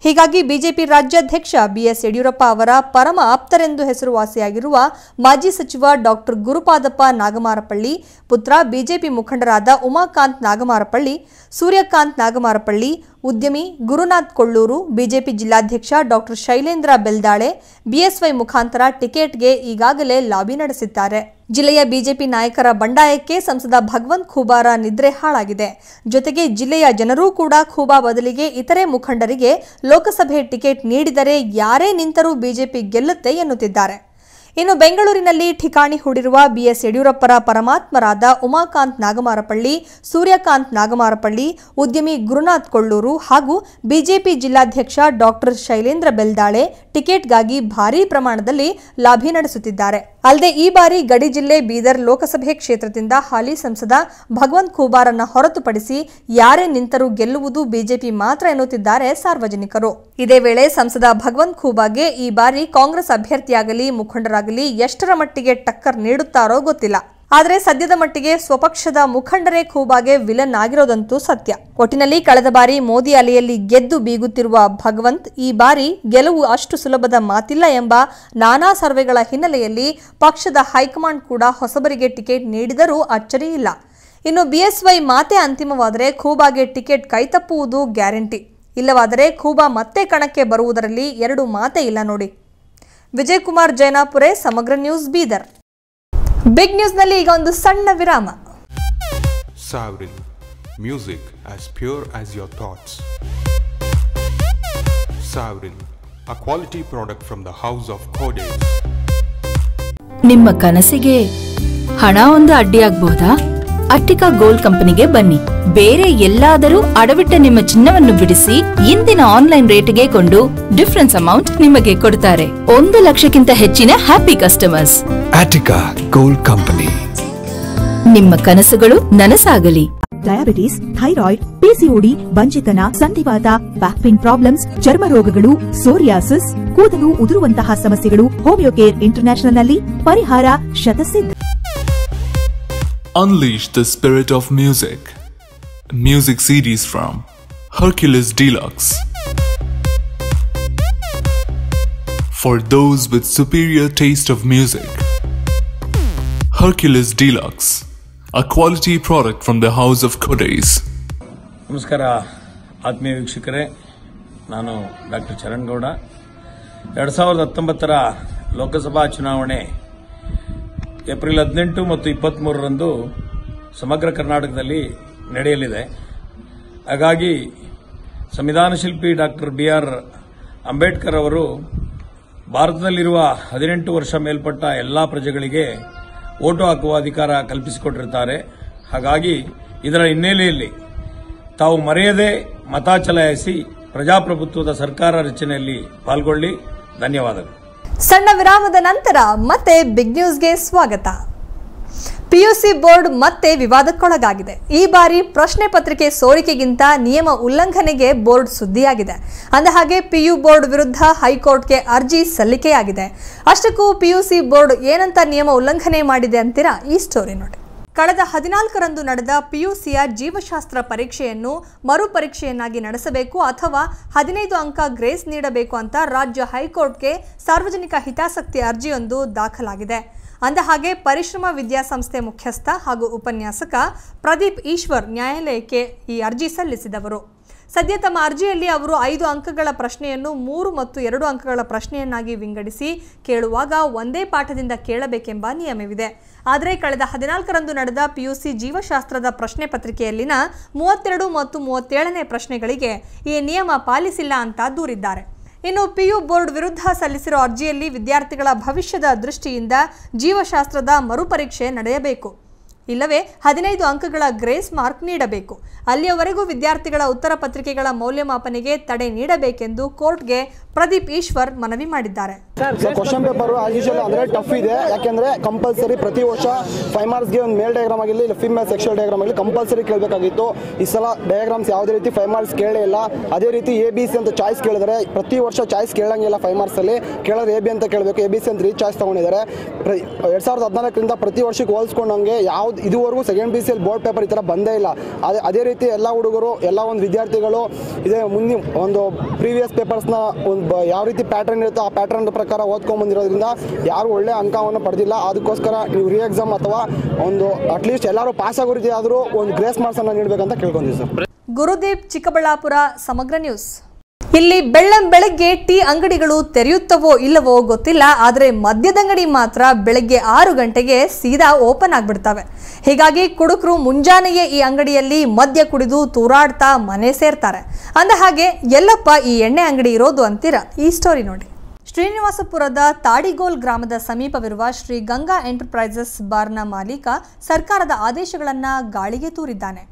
ಹೀಗಾಗಿ ಬಿಜೆಪಿ ರಾಜ್ಯಾಧ್ಯಕ್ಷ ಬಿಎಸ್ ಯಡಿಯೂರಪ್ಪ ಅವರ ಪರಮ ಆಪ್ತರೆಂದು ಹೆಸರುವಾಸಿಯಾಗಿರುವ ಮಾಜಿ ಸಚಿವ ಡಾಕ್ಟರ್ ಗುರುಪಾದಪ್ಪ ನಾಗಮಾರಪಳ್ಳಿ, ಪುತ್ರ ಬಿಜೆಪಿ ಮುಖಂಡರಾದ ಉಮಾಕಾಂತ್ ನಾಗಮಾರಪಳ್ಳಿ, ಸೂರ್ಯಕಾಂತ್ ನಾಗಮಾರಪಳ್ಳಿ, ಉದ್ಯಮಿ ಗುರುನಾಥ್ ಕೊಳ್ಳೂರು ಬಿಜೆಪಿ ಜಿಲ್ಲಾಧ್ಯಕ್ಷ ಡಾಕ್ಟರ್ ಶೈಲೇಂದ್ರ ಬೆಲ್ದಾಳೆ ಬಿಎಸ್ವೈ ಮುಖಾಂತರ ಟಿಕೆಟ್ಗೆ ಈಗಾಗಲೇ ಲಾಬಿ ನಡೆಸಿದ್ದಾರೆ. ಜಿಲ್ಲೆಯ ಬಿಜೆಪಿ ನಾಯಕರ ಬಂಡಾಯಕ್ಕೆ ಸಂಸದ ಭಗವಂತ್ ಖೂಬಾರ ನಿದ್ರೆ ಹಾಳಾಗಿದೆ. ಜೊತೆಗೆ ಜಿಲ್ಲೆಯ ಜನರೂ ಕೂಡ ಖೂಬಾ ಬದಲಿಗೆ ಇತರೆ ಮುಖಂಡರಿಗೆ ಲೋಕಸಭೆ ಟಿಕೆಟ್ ನೀಡಿದರೆ ಯಾರೇ ನಿಂತರೂ ಬಿಜೆಪಿ ಗೆಲ್ಲುತ್ತೆ ಎನ್ನುತ್ತಿದ್ದಾರೆ. ಇನ್ನು ಬೆಂಗಳೂರಿನಲ್ಲಿ ಠಿಕಾಣಿ ಹೂಡಿರುವ ಬಿಎಸ್ ಯಡಿಯೂರಪ್ಪರ ಪರಮಾತ್ಮರಾದ ಉಮಾಕಾಂತ್ ನಾಗಮಾರಪಳ್ಳಿ, ಸೂರ್ಯಕಾಂತ್ ನಾಗಮಾರಪಳ್ಳಿ, ಉದ್ಯಮಿ ಗುರುನಾಥ್ ಕೊಳ್ಳೂರು ಹಾಗೂ ಬಿಜೆಪಿ ಜಿಲ್ಲಾಧ್ಯಕ್ಷ ಡಾಕ್ಟರ್ ಶೈಲೇಂದ್ರ ಬೆಲ್ದಾಳೆ ಟಿಕೆಟ್ಗಾಗಿ ಭಾರೀ ಪ್ರಮಾಣದಲ್ಲಿ ಲಾಬಿ ನಡೆಸುತ್ತಿದ್ದಾರೆ. ಅಲ್ಲದೆ ಈ ಬಾರಿ ಗಡಿ ಜಿಲ್ಲೆ ಬೀದರ್ ಲೋಕಸಭೆ ಕ್ಷೇತ್ರದಿಂದ ಹಾಲಿ ಸಂಸದ ಭಗವಂತ್ ಖೂಬಾರನ್ನ ಹೊರತುಪಡಿಸಿ ಯಾರೇ ನಿಂತರೂ ಗೆಲ್ಲುವುದು ಬಿಜೆಪಿ ಮಾತ್ರ ಎನ್ನುತ್ತಿದ್ದಾರೆ ಸಾರ್ವಜನಿಕರು. ಇದೇ ವೇಳೆ ಸಂಸದ ಭಗವಂತ್ ಖೂಬಾಗೆ ಈ ಬಾರಿ ಕಾಂಗ್ರೆಸ್ ಅಭ್ಯರ್ಥಿಯಾಗಲಿ ಮುಖಂಡರಾಗಲಿ ಎಷ್ಟರ ಮಟ್ಟಿಗೆ ಟಕ್ಕರ್ ನೀಡುತ್ತಾರೋ ಗೊತ್ತಿಲ್ಲ. ಆದರೆ ಸದ್ಯದ ಮಟ್ಟಿಗೆ ಸ್ವಪಕ್ಷದ ಮುಖಂಡರೇ ಖೂಬಾಗೆ ವಿಲನ್ ಆಗಿರೋದಂತೂ ಸತ್ಯ. ಒಟ್ಟಿನಲ್ಲಿ ಕಳೆದ ಬಾರಿ ಮೋದಿ ಅಲೆಯಲ್ಲಿ ಗೆದ್ದು ಬೀಗುತ್ತಿರುವ ಭಗವಂತ್ ಈ ಬಾರಿ ಗೆಲುವು ಅಷ್ಟು ಸುಲಭದ ಮಾತಿಲ್ಲ ಎಂಬ ನಾನಾ ಸರ್ವೆಗಳ ಹಿನ್ನೆಲೆಯಲ್ಲಿ ಪಕ್ಷದ ಹೈಕಮಾಂಡ್ ಕೂಡ ಹೊಸಬರಿಗೆ ಟಿಕೆಟ್ ನೀಡಿದರೂ ಅಚ್ಚರಿ ಇಲ್ಲ. ಇನ್ನು ಬಿಎಸ್ವೈ ಮಾತೆ ಅಂತಿಮವಾದರೆ ಖೂಬಾಗೆ ಟಿಕೆಟ್ ಕೈತಪ್ಪುವುದು ಗ್ಯಾರಂಟಿ. ಇಲ್ಲವಾದರೆ ಖೂಬಾ ಮತ್ತೆ ಕಣಕ್ಕೆ ಬರುವುದರಲ್ಲಿ ಎರಡು ಮಾತೇ ಇಲ್ಲ ನೋಡಿ. ವಿಜಯ್ ಕುಮಾರ್ ಜೈನಾಪುರೆ, ಸಮಗ್ರ ನ್ಯೂಸ್, ಬೀದರ್. ಬಿಗ್ ನ್ಯೂಸ್ನಲ್ಲಿ ಈಗ ಒಂದು ಸಣ್ಣ ವಿರಾಮ. Savrin, music as pure as your thoughts. Savrin, a quality product from the house of Codes. ನಿಮ್ಮ ಕನಸಿಗೆ ಹಣ ಒಂದು ಅಡ್ಡಿಯಾಗಬಹುದಾ? ಅಟ್ಟಿಕಾ ಗೋಲ್ಡ್ ಕಂಪನಿಗೆ ಬನ್ನಿ. ಬೇರೆ ಎಲ್ಲಾದರೂ ಅಡವಿಟ್ಟ ನಿಮ್ಮ ಚಿನ್ನವನ್ನು ಬಿಡಿಸಿ ಇಂದಿನ ಆನ್ಲೈನ್ ರೇಟ್ಗೆ ಕೊಂಡು ಡಿಫರೆನ್ಸ್ ಅಮೌಂಟ್ ನಿಮಗೆ ಕೊಡ್ತಾರೆ. 1 ಲಕ್ಷಕ್ಕಿಂತ ಹೆಚ್ಚಿನ happy customers. Attica gold company. ನಿಮ್ಮ ಕನಸುಗಳು ನನಸಾಗಲಿ. ಡಯಾಬಿಟಿಸ್, ಥೈರಾಯ್ಡ್, ಪಿಸಿಒಡಿ, ಬಂಜಿತನ, ಸಂಧಿವಾತ, ಬ್ಯಾಕ್ ಪೇನ್ ಪ್ರಾಬ್ಲಮ್ಸ್, ಚರ್ಮ ರೋಗಗಳು, ಸೋರಿಯಾಸಿಸ್, ಕೂದಲು ಉದುರುವಂತಹ ಸಮಸ್ಯೆಗಳು ಹೋಮಿಯೋಕೇರ್ ಇಂಟರ್ನ್ಯಾಷನಲ್ ನಲ್ಲಿ ಪರಿಹಾರ ಶತಸಿದ್ಧ. Unleash the spirit of music. Music series from Hercules Deluxe. For those with superior taste of music. Hercules Deluxe, a quality product from the house of Codes. ನಮಸ್ಕಾರ ಆತ್ಮೀಯ ವೀಕ್ಷಕರೇ, ನಾನು ಡಾಕ್ಟರ್ ಚರಣ್ ಗೌಡ. 2019 ಲೋಕಸಭಾ ಚುನಾವಣೆ ಏಪ್ರಿಲ್ 18 ಮತ್ತು 23ರಂದು ಸಮಗ್ರ ಕರ್ನಾಟಕದಲ್ಲಿ ನಡೆಯಲಿದೆ. ಹಾಗಾಗಿ ಸಂವಿಧಾನ ಶಿಲ್ಪಿ ಡಾಕ್ಟರ್ BR ಅಂಬೇಡ್ಕರ್ ಅವರು ಭಾರತದಲ್ಲಿರುವ 18 ವರ್ಷ ಮೇಲ್ಪಟ್ಟ ಎಲ್ಲಾ ಪ್ರಜೆಗಳಿಗೆ ವೋಟು ಹಾಕುವ ಅಧಿಕಾರ ಕಲ್ಪಿಸಿಕೊಟ್ಟಿರುತ್ತಾರೆ. ಹಾಗಾಗಿ ಇದರ ಹಿನ್ನೆಲೆಯಲ್ಲಿ ತಾವು ಮರೆಯದೆ ಮತ ಚಲಾಯಿಸಿ ಪ್ರಜಾಪ್ರಭುತ್ವದ ಸರ್ಕಾರ ರಚನೆಯಲ್ಲಿ ಪಾಲ್ಗೊಳ್ಳಿ. ಧನ್ಯವಾದಗಳು. ಸಣ್ಣ ವಿರಾಮದ ನಂತರ ಮತ್ತೆ ಬಿಗ್ ನ್ಯೂಸ್ಗೆ ಸ್ವಾಗತ. ಪಿಯುಸಿ ಬೋರ್ಡ್ ಮತ್ತೆ ವಿವಾದಕ್ಕೊಳಗಾಗಿದೆ. ಈ ಬಾರಿ ಪ್ರಶ್ನೆ ಪತ್ರಿಕೆ ಸೋರಿಕೆಗಿಂತ ನಿಯಮ ಉಲ್ಲಂಘನೆಗೆ ಬೋರ್ಡ್ ಸುದ್ದಿಯಾಗಿದೆ. ಅಂದಹಾಗೆ ಪಿಯು ಬೋರ್ಡ್ ವಿರುದ್ಧ ಹೈಕೋರ್ಟ್ಗೆ ಅರ್ಜಿ ಸಲ್ಲಿಕೆಯಾಗಿದೆ. ಅಷ್ಟಕ್ಕೂ ಪಿಯುಸಿ ಬೋರ್ಡ್ ಏನಂತ ನಿಯಮ ಉಲ್ಲಂಘನೆ ಮಾಡಿದೆ ಅಂತೀರಾ? ಈ ಸ್ಟೋರಿ ನೋಡಿ. ಕಳೆದ 14ರಂದು ನಡೆದ ಪಿಯುಸಿಯ ಜೀವಶಾಸ್ತ್ರ ಪರೀಕ್ಷೆಯನ್ನು ಮರುಪರೀಕ್ಷೆಯನ್ನಾಗಿ ನಡೆಸಬೇಕು ಅಥವಾ 15 ಅಂಕ ಗ್ರೇಸ್ ನೀಡಬೇಕು ಅಂತ ರಾಜ್ಯ ಹೈಕೋರ್ಟ್ಗೆ ಸಾರ್ವಜನಿಕ ಹಿತಾಸಕ್ತಿ ಅರ್ಜಿಯೊಂದು ದಾಖಲಾಗಿದೆ. ಅಂದಹಾಗೆ ಪರಿಶ್ರಮ ವಿದ್ಯಾಸಂಸ್ಥೆ ಮುಖ್ಯಸ್ಥ ಹಾಗೂ ಉಪನ್ಯಾಸಕ ಪ್ರದೀಪ್ ಈಶ್ವರ್ ನ್ಯಾಯಾಲಯಕ್ಕೆ ಈ ಅರ್ಜಿ ಸಲ್ಲಿಸಿದವರು. ಸದ್ಯ ತಮ್ಮ ಅರ್ಜಿಯಲ್ಲಿ ಅವರು 5 ಅಂಕಗಳ ಪ್ರಶ್ನೆಯನ್ನು 3 ಮತ್ತು 2 ಅಂಕಗಳ ಪ್ರಶ್ನೆಯನ್ನಾಗಿ ವಿಂಗಡಿಸಿ ಕೇಳುವಾಗ ಒಂದೇ ಪಾಠದಿಂದ ಕೇಳಬೇಕೆಂಬ ನಿಯಮವಿದೆ. ಆದರೆ ಕಳೆದ 14ರಂದು ನಡೆದ ಪಿಯುಸಿ ಜೀವಶಾಸ್ತ್ರದ ಪ್ರಶ್ನೆ ಪತ್ರಿಕೆಯಲ್ಲಿನ 32 ಮತ್ತು 37ನೇ ಪ್ರಶ್ನೆಗಳಿಗೆ ಈ ನಿಯಮ ಪಾಲಿಸಿಲ್ಲ ಅಂತ ದೂರಿದ್ದಾರೆ. ಇನ್ನು ಪಿಯು ಬೋರ್ಡ್ ವಿರುದ್ಧ ಸಲ್ಲಿಸಿರೋ ಅರ್ಜಿಯಲ್ಲಿ ವಿದ್ಯಾರ್ಥಿಗಳ ಭವಿಷ್ಯದ ದೃಷ್ಟಿಯಿಂದ ಜೀವಶಾಸ್ತ್ರದ ಮರುಪರೀಕ್ಷೆ ನಡೆಯಬೇಕು, ಇಲ್ಲವೇ 15 ಅಂಕಗಳ ಗ್ರೇಸ್ ಮಾರ್ಕ್ ನೀಡಬೇಕು. ಅಲ್ಲಿಯವರೆಗೂ ವಿದ್ಯಾರ್ಥಿಗಳ ಉತ್ತರ ಪತ್ರಿಕೆಗಳ ಮೌಲ್ಯಮಾಪನೆಗೆ ತಡೆ ನೀಡಬೇಕೆಂದು ಕೋರ್ಟ್ಗೆ ಪ್ರದೀಪ್ ಈಶ್ವರ್ ಮನವಿ ಮಾಡಿದ್ದಾರೆ. ಕ್ವಶನ್ ಪೇಪರ್ ಆಸ್ ಯೂಶುವಲ್ ಅಂದ್ರೆ ಟಫ್ ಇದೆ. ಯಾಕೆಂದ್ರೆ ಕಂಪಲ್ಸರಿ ಪ್ರತಿ ವರ್ಷ 5 ಮಾರ್ಕ್ಸ್ಗೆ ಒಂದು ಮೇಲ್ ಡಯಾಗ್ರಾಮ್ ಆಗಿರಲಿ ಇಲ್ಲ ಫಿಮೇಲ್ ಸೆಕ್ಷುವಲ್ ಡಯಾಗ್ರಾಮ್ ಆಗಲಿ ಕಂಪಲ್ಸರಿ ಕೇಳಬೇಕಾಗಿತ್ತು. ಈ ಸಲ ಡಯಾಗ್ರಾಮ್ಸ್ ಯಾವುದೇ ರೀತಿ 5 ಮಾರ್ಕ್ಸ್ ಕೇಳೇ ಇಲ್ಲ. ಅದೇ ರೀತಿ ABC ಅಂತ ಚಾಯ್ಸ್ ಕೇಳಿದರೆ ಪ್ರತಿ ವರ್ಷ ಚಾಯ್ಸ್ ಕೇಳಂಗಿಲ್ಲ. 5 ಮಾರ್ಕ್ಸ್ ಅಲ್ಲಿ ಕೇಳಿದ್ರೆ AB ಅಂತ ಕೇಳಬೇಕು. ABC ಅಂತ 3 ಚಾಯ್ಸ್ ತಗೊಂಡಿದ್ದಾರೆ. 2014ರಿಂದ ಪ್ರತಿ ವರ್ಷಕ್ಕೆ ಹೋಲಿಸ್ಕೊಂಡಂಗೆ ಯಾವ್ದು ಇದುವರೆಗೂ ಸೆಕೆಂಡ್ BCL ಬೋರ್ಡ್ ಪೇಪರ್ ಈ ಥರ ಬಂದೇ ಇಲ್ಲ. ಅದೇ ರೀತಿ ಎಲ್ಲ ಹುಡುಗರು ಎಲ್ಲ ಒಂದು ವಿದ್ಯಾರ್ಥಿಗಳು ಇದೇ ಮುಂದಿನ ಒಂದು ಪ್ರೀವಿಯಸ್ ಪೇಪರ್ಸ್ನ ಒಂದು ಯಾವ ರೀತಿ ಪ್ಯಾಟರ್ನ್ ಇರುತ್ತೋ ಆ ಪ್ಯಾಟರ್ನ್ ಪ್ರಕಾರ ಓದ್ಕೊಂಡ್ ಬಂದಿರೋದ್ರಿಂದ ಯಾರು ಒಳ್ಳೆ ಅಂಕವನ್ನು ಪಡೆದಿಲ್ಲ. ಅದಕ್ಕೋಸ್ಕರ ನೀವು ರೀ ಎಕ್ಸಾಮ್ ಅಥವಾ ಒಂದು ಅಟ್ಲೀಸ್ಟ್ ಎಲ್ಲರೂ ಪಾಸ್ ಆಗೋ ರೀತಿ ಆದರೂ ಒಂದು ಗ್ರೇಸ್ ಮಾರ್ಕ್ಸ್ ಅನ್ನು ನೀಡಬೇಕಂತ ಕೇಳ್ಕೊಂತೀವಿ ಸರ್. ಗುರುದೀಪ್, ಚಿಕ್ಕಬಳ್ಳಾಪುರ, ಸಮಗ್ರ ನ್ಯೂಸ್. ಇಲ್ಲಿ ಬೆಳಗ್ಗೆ ಟೀ ಅಂಗಡಿಗಳು ತೆರೆಯುತ್ತವೋ ಇಲ್ಲವೋ ಗೊತ್ತಿಲ್ಲ, ಆದರೆ ಮದ್ಯದಂಗಡಿ ಮಾತ್ರ ಬೆಳಗ್ಗೆ 6 ಗಂಟೆಗೆ ಸೀದಾ ಓಪನ್ ಆಗ್ಬಿಡ್ತವೆ. ಹೀಗಾಗಿ ಕುಡುಕರು ಮುಂಜಾನೆಯೇ ಈ ಅಂಗಡಿಯಲ್ಲಿ ಮದ್ಯ ಕುಡಿದು ತೂರಾಡ್ತಾ ಮನೆ ಸೇರ್ತಾರೆ. ಅಂದ ಹಾಗೆ ಎಲ್ಲಪ್ಪ ಈ ಎಣ್ಣೆ ಅಂಗಡಿ ಇರೋದು ಅಂತೀರಾ? ಈ ಸ್ಟೋರಿ ನೋಡಿ. ಶ್ರೀನಿವಾಸಪುರದ ತಾಡಿಗೋಲ್ ಗ್ರಾಮದ ಸಮೀಪವಿರುವ ಶ್ರೀ ಗಂಗಾ ಎಂಟರ್ಪ್ರೈಸಸ್ ಬಾರ್ನ ಮಾಲೀಕ ಸರ್ಕಾರದ ಆದೇಶಗಳನ್ನು ಗಾಳಿಗೆ ತೂರಿದ್ದಾನೆ.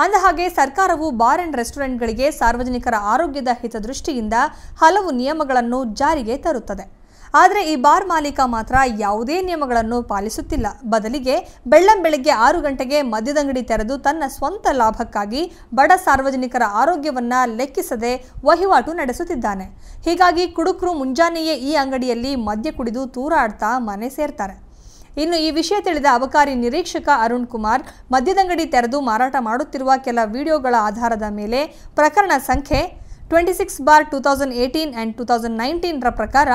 ಅಂದಹಾಗೆ ಸರ್ಕಾರವು ಬಾರ್ ಅಂಡ್ ರೆಸ್ಟೋರೆಂಟ್ಗಳಿಗೆ ಸಾರ್ವಜನಿಕರ ಆರೋಗ್ಯದ ಹಿತದೃಷ್ಟಿಯಿಂದ ಹಲವು ನಿಯಮಗಳನ್ನು ಜಾರಿಗೆ ತರುತ್ತದೆ. ಆದರೆ ಈ ಬಾರ್ ಮಾಲೀಕ ಮಾತ್ರ ಯಾವುದೇ ನಿಯಮಗಳನ್ನು ಪಾಲಿಸುತ್ತಿಲ್ಲ. ಬದಲಿಗೆ ಬೆಳಗ್ಗೆ 6 ಗಂಟೆಗೆ ಮದ್ಯದಂಗಡಿ ತೆರೆದು ತನ್ನ ಸ್ವಂತ ಲಾಭಕ್ಕಾಗಿ ಬಡ ಸಾರ್ವಜನಿಕರ ಆರೋಗ್ಯವನ್ನ ಲೆಕ್ಕಿಸದೆ ವಹಿವಾಟು ನಡೆಸುತ್ತಿದ್ದಾನೆ. ಹೀಗಾಗಿ ಕುಡುಕರು ಮುಂಜಾನೆಯೇ ಈ ಅಂಗಡಿಯಲ್ಲಿ ಮದ್ಯ ಕುಡಿದು ತೂರಾಡ್ತಾ ಮನೆ ಸೇರ್ತಾರೆ. ಇನ್ನು ಈ ವಿಷಯ ತಿಳಿದ ಅಬಕಾರಿ ನಿರೀಕ್ಷಕ ಅರುಣ್ ಕುಮಾರ್ ಮದ್ಯದಂಗಡಿ ತೆರೆದು ಮಾರಾಟ ಮಾಡುತ್ತಿರುವ ಕೆಲ ವಿಡಿಯೋಗಳ ಆಧಾರದ ಮೇಲೆ ಪ್ರಕರಣ ಸಂಖ್ಯೆ 26/2018 and 2019 ರ ಪ್ರಕಾರ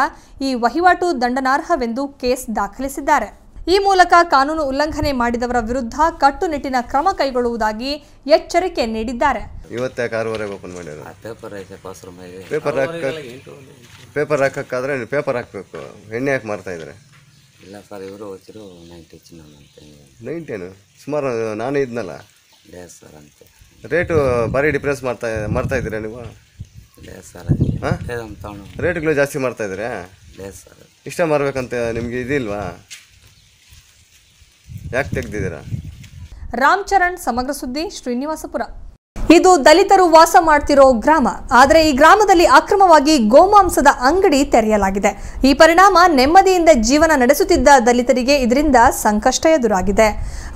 ಈ ವಹಿವಾಟು ದಂಡನಾರ್ಹವೆಂದು ಕೇಸ್ ದಾಖಲಿಸಿದ್ದಾರೆ. ಈ ಮೂಲಕ ಕಾನೂನು ಉಲ್ಲಂಘನೆ ಮಾಡಿದವರ ವಿರುದ್ಧ ಕಟ್ಟುನಿಟ್ಟಿನ ಕ್ರಮ ಕೈಗೊಳ್ಳುವುದಾಗಿ ಎಚ್ಚರಿಕೆ ನೀಡಿದ್ದಾರೆ. ಇವತ್ತೇ 6:15 ಓಪನ್ ಮಾಡಿದ್ರು. ಪೇಪರ್ ಹಾಕಕ್ಕಾದ್ರೆ ಪೇಪರ್ ಹಾಕಬೇಕು, ಎಣ್ಣೆ ಹಾಕಿ ಮಾರ್ತಾ ಇದ್ದಾರೆ. ಇಲ್ಲ ಸರ್, ಇವರು ಹೋಗ್ತಿರು 19 ಸುಮಾರು ನಾನು ಇದ್ನಲ್ಲ ಸರ್ ಅಂತ ರೇಟು ಭಾರಿ ಡಿಫ್ರೆನ್ಸ್ ಮಾಡ್ತಾ ಇದ್ದೀರಾ ನೀವು? ಸರ್ ರೇಟ್ಗಳು ಜಾಸ್ತಿ ಮಾಡ್ತಾ ಇದ್ದೀರಾ? ಸರ್ ಇಷ್ಟ ಮಾರ್ಬೇಕಂತ ನಿಮಗೆ ಇದಿಲ್ವಾ? ಯಾಕೆ ತೆಗ್ದಿದ್ದೀರಾ? ರಾಮ್ ಚರಣ್, ಸಮಗ್ರ ಸುದ್ದಿ, ಶ್ರೀನಿವಾಸಪುರ. ಇದು ದಲಿತರು ವಾಸ ಮಾಡ್ತಿರೋ ಗ್ರಾಮ. ಆದರೆ ಈ ಗ್ರಾಮದಲ್ಲಿ ಅಕ್ರಮವಾಗಿ ಗೋಮಾಂಸದ ಅಂಗಡಿ ತೆರೆಯಲಾಗಿದೆ. ಈ ಪರಿಣಾಮ ನೆಮ್ಮದಿಯಿಂದ ಜೀವನ ನಡೆಸುತ್ತಿದ್ದ ದಲಿತರಿಗೆ ಇದರಿಂದ ಸಂಕಷ್ಟ ಎದುರಾಗಿದೆ.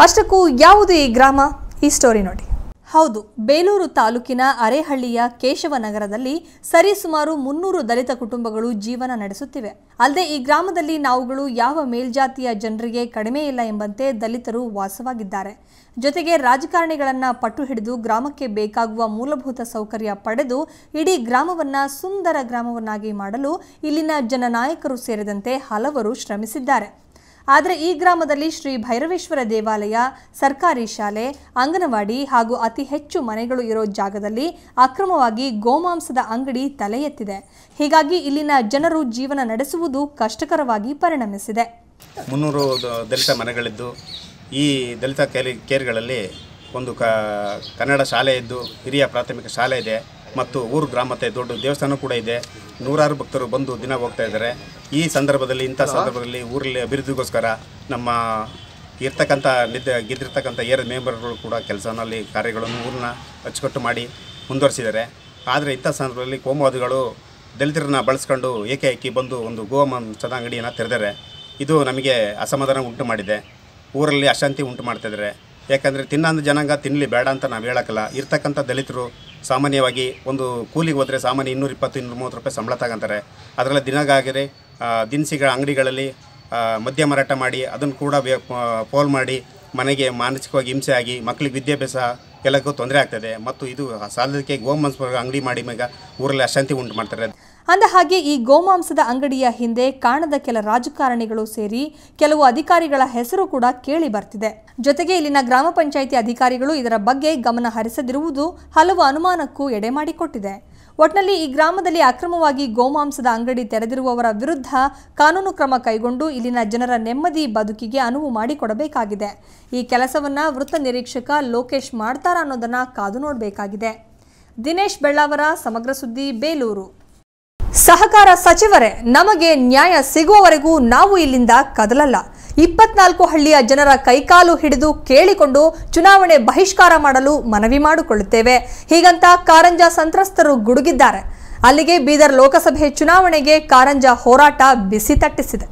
ಅಷ್ಟಕ್ಕೂ ಯಾವುದು ಈ ಗ್ರಾಮ? ಈ ಸ್ಟೋರಿ ನೋಡಿ. ಹೌದು, ಬೇಲೂರು ತಾಲೂಕಿನ ಅರೇಹಳ್ಳಿಯ ಕೇಶವನಗರದಲ್ಲಿ ಸರಿಸುಮಾರು 300 ದಲಿತ ಕುಟುಂಬಗಳು ಜೀವನ ನಡೆಸುತ್ತಿವೆ. ಅಲ್ಲದೆ ಈ ಗ್ರಾಮದಲ್ಲಿ ನಾವುಗಳು ಯಾವ ಮೇಲ್ಜಾತಿಯ ಜನರಿಗೆ ಕಡಿಮೆ ಇಲ್ಲ ಎಂಬಂತೆ ದಲಿತರು ವಾಸವಾಗಿದ್ದಾರೆ. ಜೊತೆಗೆ ರಾಜಕಾರಣಿಗಳನ್ನ ಪಟ್ಟು ಹಿಡಿದು ಗ್ರಾಮಕ್ಕೆ ಬೇಕಾಗುವ ಮೂಲಭೂತ ಸೌಕರ್ಯ ಪಡೆದು ಇಡೀ ಗ್ರಾಮವನ್ನ ಸುಂದರ ಗ್ರಾಮವನ್ನಾಗಿ ಮಾಡಲು ಇಲ್ಲಿನ ಜನನಾಯಕರು ಸೇರಿದಂತೆ ಹಲವರು ಶ್ರಮಿಸಿದ್ದಾರೆ. ಆದರೆ ಈ ಗ್ರಾಮದಲ್ಲಿ ಶ್ರೀ ಭೈರವೇಶ್ವರ ದೇವಾಲಯ, ಸರ್ಕಾರಿ ಶಾಲೆ, ಅಂಗನವಾಡಿ ಹಾಗೂ ಅತಿ ಹೆಚ್ಚು ಮನೆಗಳು ಇರೋ ಜಾಗದಲ್ಲಿ ಅಕ್ರಮವಾಗಿ ಗೋಮಾಂಸದ ಅಂಗಡಿ ತಲೆ ಎತ್ತಿದೆ. ಹೀಗಾಗಿ ಇಲ್ಲಿನ ಜನರು ಜೀವನ ನಡೆಸುವುದು ಕಷ್ಟಕರವಾಗಿ ಪರಿಣಮಿಸಿದೆ. 300 ದಲಿತ ಮನೆಗಳಿದ್ದು ಈ ದಲಿತ ಕೇರ್ಗಳಲ್ಲಿ ಒಂದು ಕನ್ನಡ ಶಾಲೆ ಇದ್ದು, ಹಿರಿಯ ಪ್ರಾಥಮಿಕ ಶಾಲೆ ಇದೆ ಮತ್ತು ಊರು ಗ್ರಾಮತೆ ದೊಡ್ಡ ದೇವಸ್ಥಾನ ಕೂಡ ಇದೆ. ನೂರಾರು ಭಕ್ತರು ಬಂದು ದಿನ ಹೋಗ್ತಾ ಇದ್ದಾರೆ. ಈ ಸಂದರ್ಭದಲ್ಲಿ ಊರಲ್ಲಿ ಅಭಿವೃದ್ಧಿಗೋಸ್ಕರ ನಮ್ಮ ಗೆದ್ದಿರ್ತಕ್ಕಂಥ ಏರಿಯಾ ಮೆಂಬರ್ಗಳು ಕೂಡ ಕೆಲಸನಲ್ಲಿ ಕಾರ್ಯಗಳನ್ನು ಊರನ್ನ ಅಚ್ಚುಕಟ್ಟು ಮಾಡಿ ಮುಂದುವರಿಸಿದ್ದಾರೆ. ಆದರೆ ಇಂಥ ಸಂದರ್ಭದಲ್ಲಿ ಕೋಮುವಾದಿಗಳು ದಲಿತರನ್ನ ಬಳಸ್ಕೊಂಡು ಏಕಾಏಕಿ ಬಂದು ಒಂದು ಗೋಮಾಂಸದ ಅಂಗಡಿಯನ್ನು ತೆರೆದರೆ ಇದು ನಮಗೆ ಅಸಮಾಧಾನ ಉಂಟು ಮಾಡಿದೆ. ಊರಲ್ಲಿ ಅಶಾಂತಿ ಉಂಟು ಮಾಡ್ತಾಯಿದ್ದಾರೆ. ಯಾಕಂದರೆ ತಿನ್ನೊಂದು ಜನಾಂಗ ತಿನ್ನಲಿ ಬೇಡ ಅಂತ ನಾವು ಹೇಳೋಕ್ಕಲ್ಲ. ಇರ್ತಕ್ಕಂಥ ದಲಿತರು ಸಾಮಾನ್ಯವಾಗಿ ಒಂದು ಕೂಲಿಗೆ ಹೋದರೆ ಸಾಮಾನ್ಯ 220-230 ರೂಪಾಯಿ ಸಂಬಳ ತಗೊಂತಾರೆ. ಅದರಲ್ಲಿ ದಿನಗಾಗಿರೆ ದಿನಸಿಗಳ ಅಂಗಡಿಗಳಲ್ಲಿ ಮದ್ಯ ಮಾರಾಟ ಮಾಡಿ ಅದನ್ನು ಕೂಡ ಪೋಲ್ ಮಾಡಿ ಮನೆಗೆ ಮಾನಸಿಕವಾಗಿ ಹಿಂಸೆ ಆಗಿ ಮಕ್ಕಳಿಗೆ ವಿದ್ಯಾಭ್ಯಾಸ ಎಲ್ಲಕ್ಕೂ ತೊಂದರೆ ಆಗ್ತದೆ. ಮತ್ತು ಇದು ಸಾಲದಕ್ಕೆ ಗೋಮಾಂಸ ಅಂಗಡಿ ಮಾಡಿ ಈಗ ಊರಲ್ಲಿ ಅಶಾಂತಿ ಉಂಟು ಮಾಡ್ತಾರೆ. ಅಂದಹಾಗೆ ಈ ಗೋಮಾಂಸದ ಅಂಗಡಿಯ ಹಿಂದೆ ಕಾಣದ ಕೆಲ ರಾಜಕಾರಣಿಗಳು ಸೇರಿ ಕೆಲವು ಅಧಿಕಾರಿಗಳ ಹೆಸರು ಕೂಡ ಕೇಳಿ ಬರ್ತಿದೆ. ಜೊತೆಗೆ ಇಲ್ಲಿನ ಗ್ರಾಮ ಪಂಚಾಯಿತಿ ಅಧಿಕಾರಿಗಳು ಇದರ ಬಗ್ಗೆ ಗಮನ ಹರಿಸದಿರುವುದು ಹಲವು ಅನುಮಾನಕ್ಕೂ ಎಡೆ ಮಾಡಿಕೊಟ್ಟಿದೆ. ಒಟ್ನಲ್ಲಿ ಈ ಗ್ರಾಮದಲ್ಲಿ ಅಕ್ರಮವಾಗಿ ಗೋಮಾಂಸದ ಅಂಗಡಿ ತೆರೆದಿರುವವರ ವಿರುದ್ಧ ಕಾನೂನು ಕ್ರಮ ಕೈಗೊಂಡು ಇಲ್ಲಿನ ಜನರ ನೆಮ್ಮದಿ ಬದುಕಿಗೆ ಅನುವು ಮಾಡಿಕೊಡಬೇಕಾಗಿದೆ. ಈ ಕೆಲಸವನ್ನ ವೃತ್ತ ನಿರೀಕ್ಷಕ ಲೋಕೇಶ್ ಮಾಡ್ತಾರಾ ಅನ್ನೋದನ್ನ ಕಾದು ನೋಡಬೇಕಾಗಿದೆ. ದಿನೇಶ್ ಬೆಳ್ಳಾವರ, ಸಮಗ್ರ ಸುದ್ದಿ, ಬೇಲೂರು. ಸಹಕಾರ ಸಚಿವರೇ, ನಮಗೆ ನ್ಯಾಯ ಸಿಗುವವರೆಗೂ ನಾವು ಇಲ್ಲಿಂದ ಕದಲಲ್ಲ. 24 ಹಳ್ಳಿಯ ಜನರ ಕೈಕಾಲು ಹಿಡಿದು ಕೇಳಿಕೊಂಡು ಚುನಾವಣೆ ಬಹಿಷ್ಕಾರ ಮಾಡಲು ಮನವಿ ಮಾಡಿಕೊಳ್ಳುತ್ತೇವೆ. ಹೀಗಂತ ಕಾರಂಜ ಸಂತ್ರಸ್ತರು ಗುಡುಗಿದ್ದಾರೆ. ಅಲ್ಲಿಗೆ ಬೀದರ್ ಲೋಕಸಭೆ ಚುನಾವಣೆಗೆ ಕಾರಂಜ ಹೋರಾಟ ಬಿಸಿ ತಟ್ಟಿಸಿದೆ.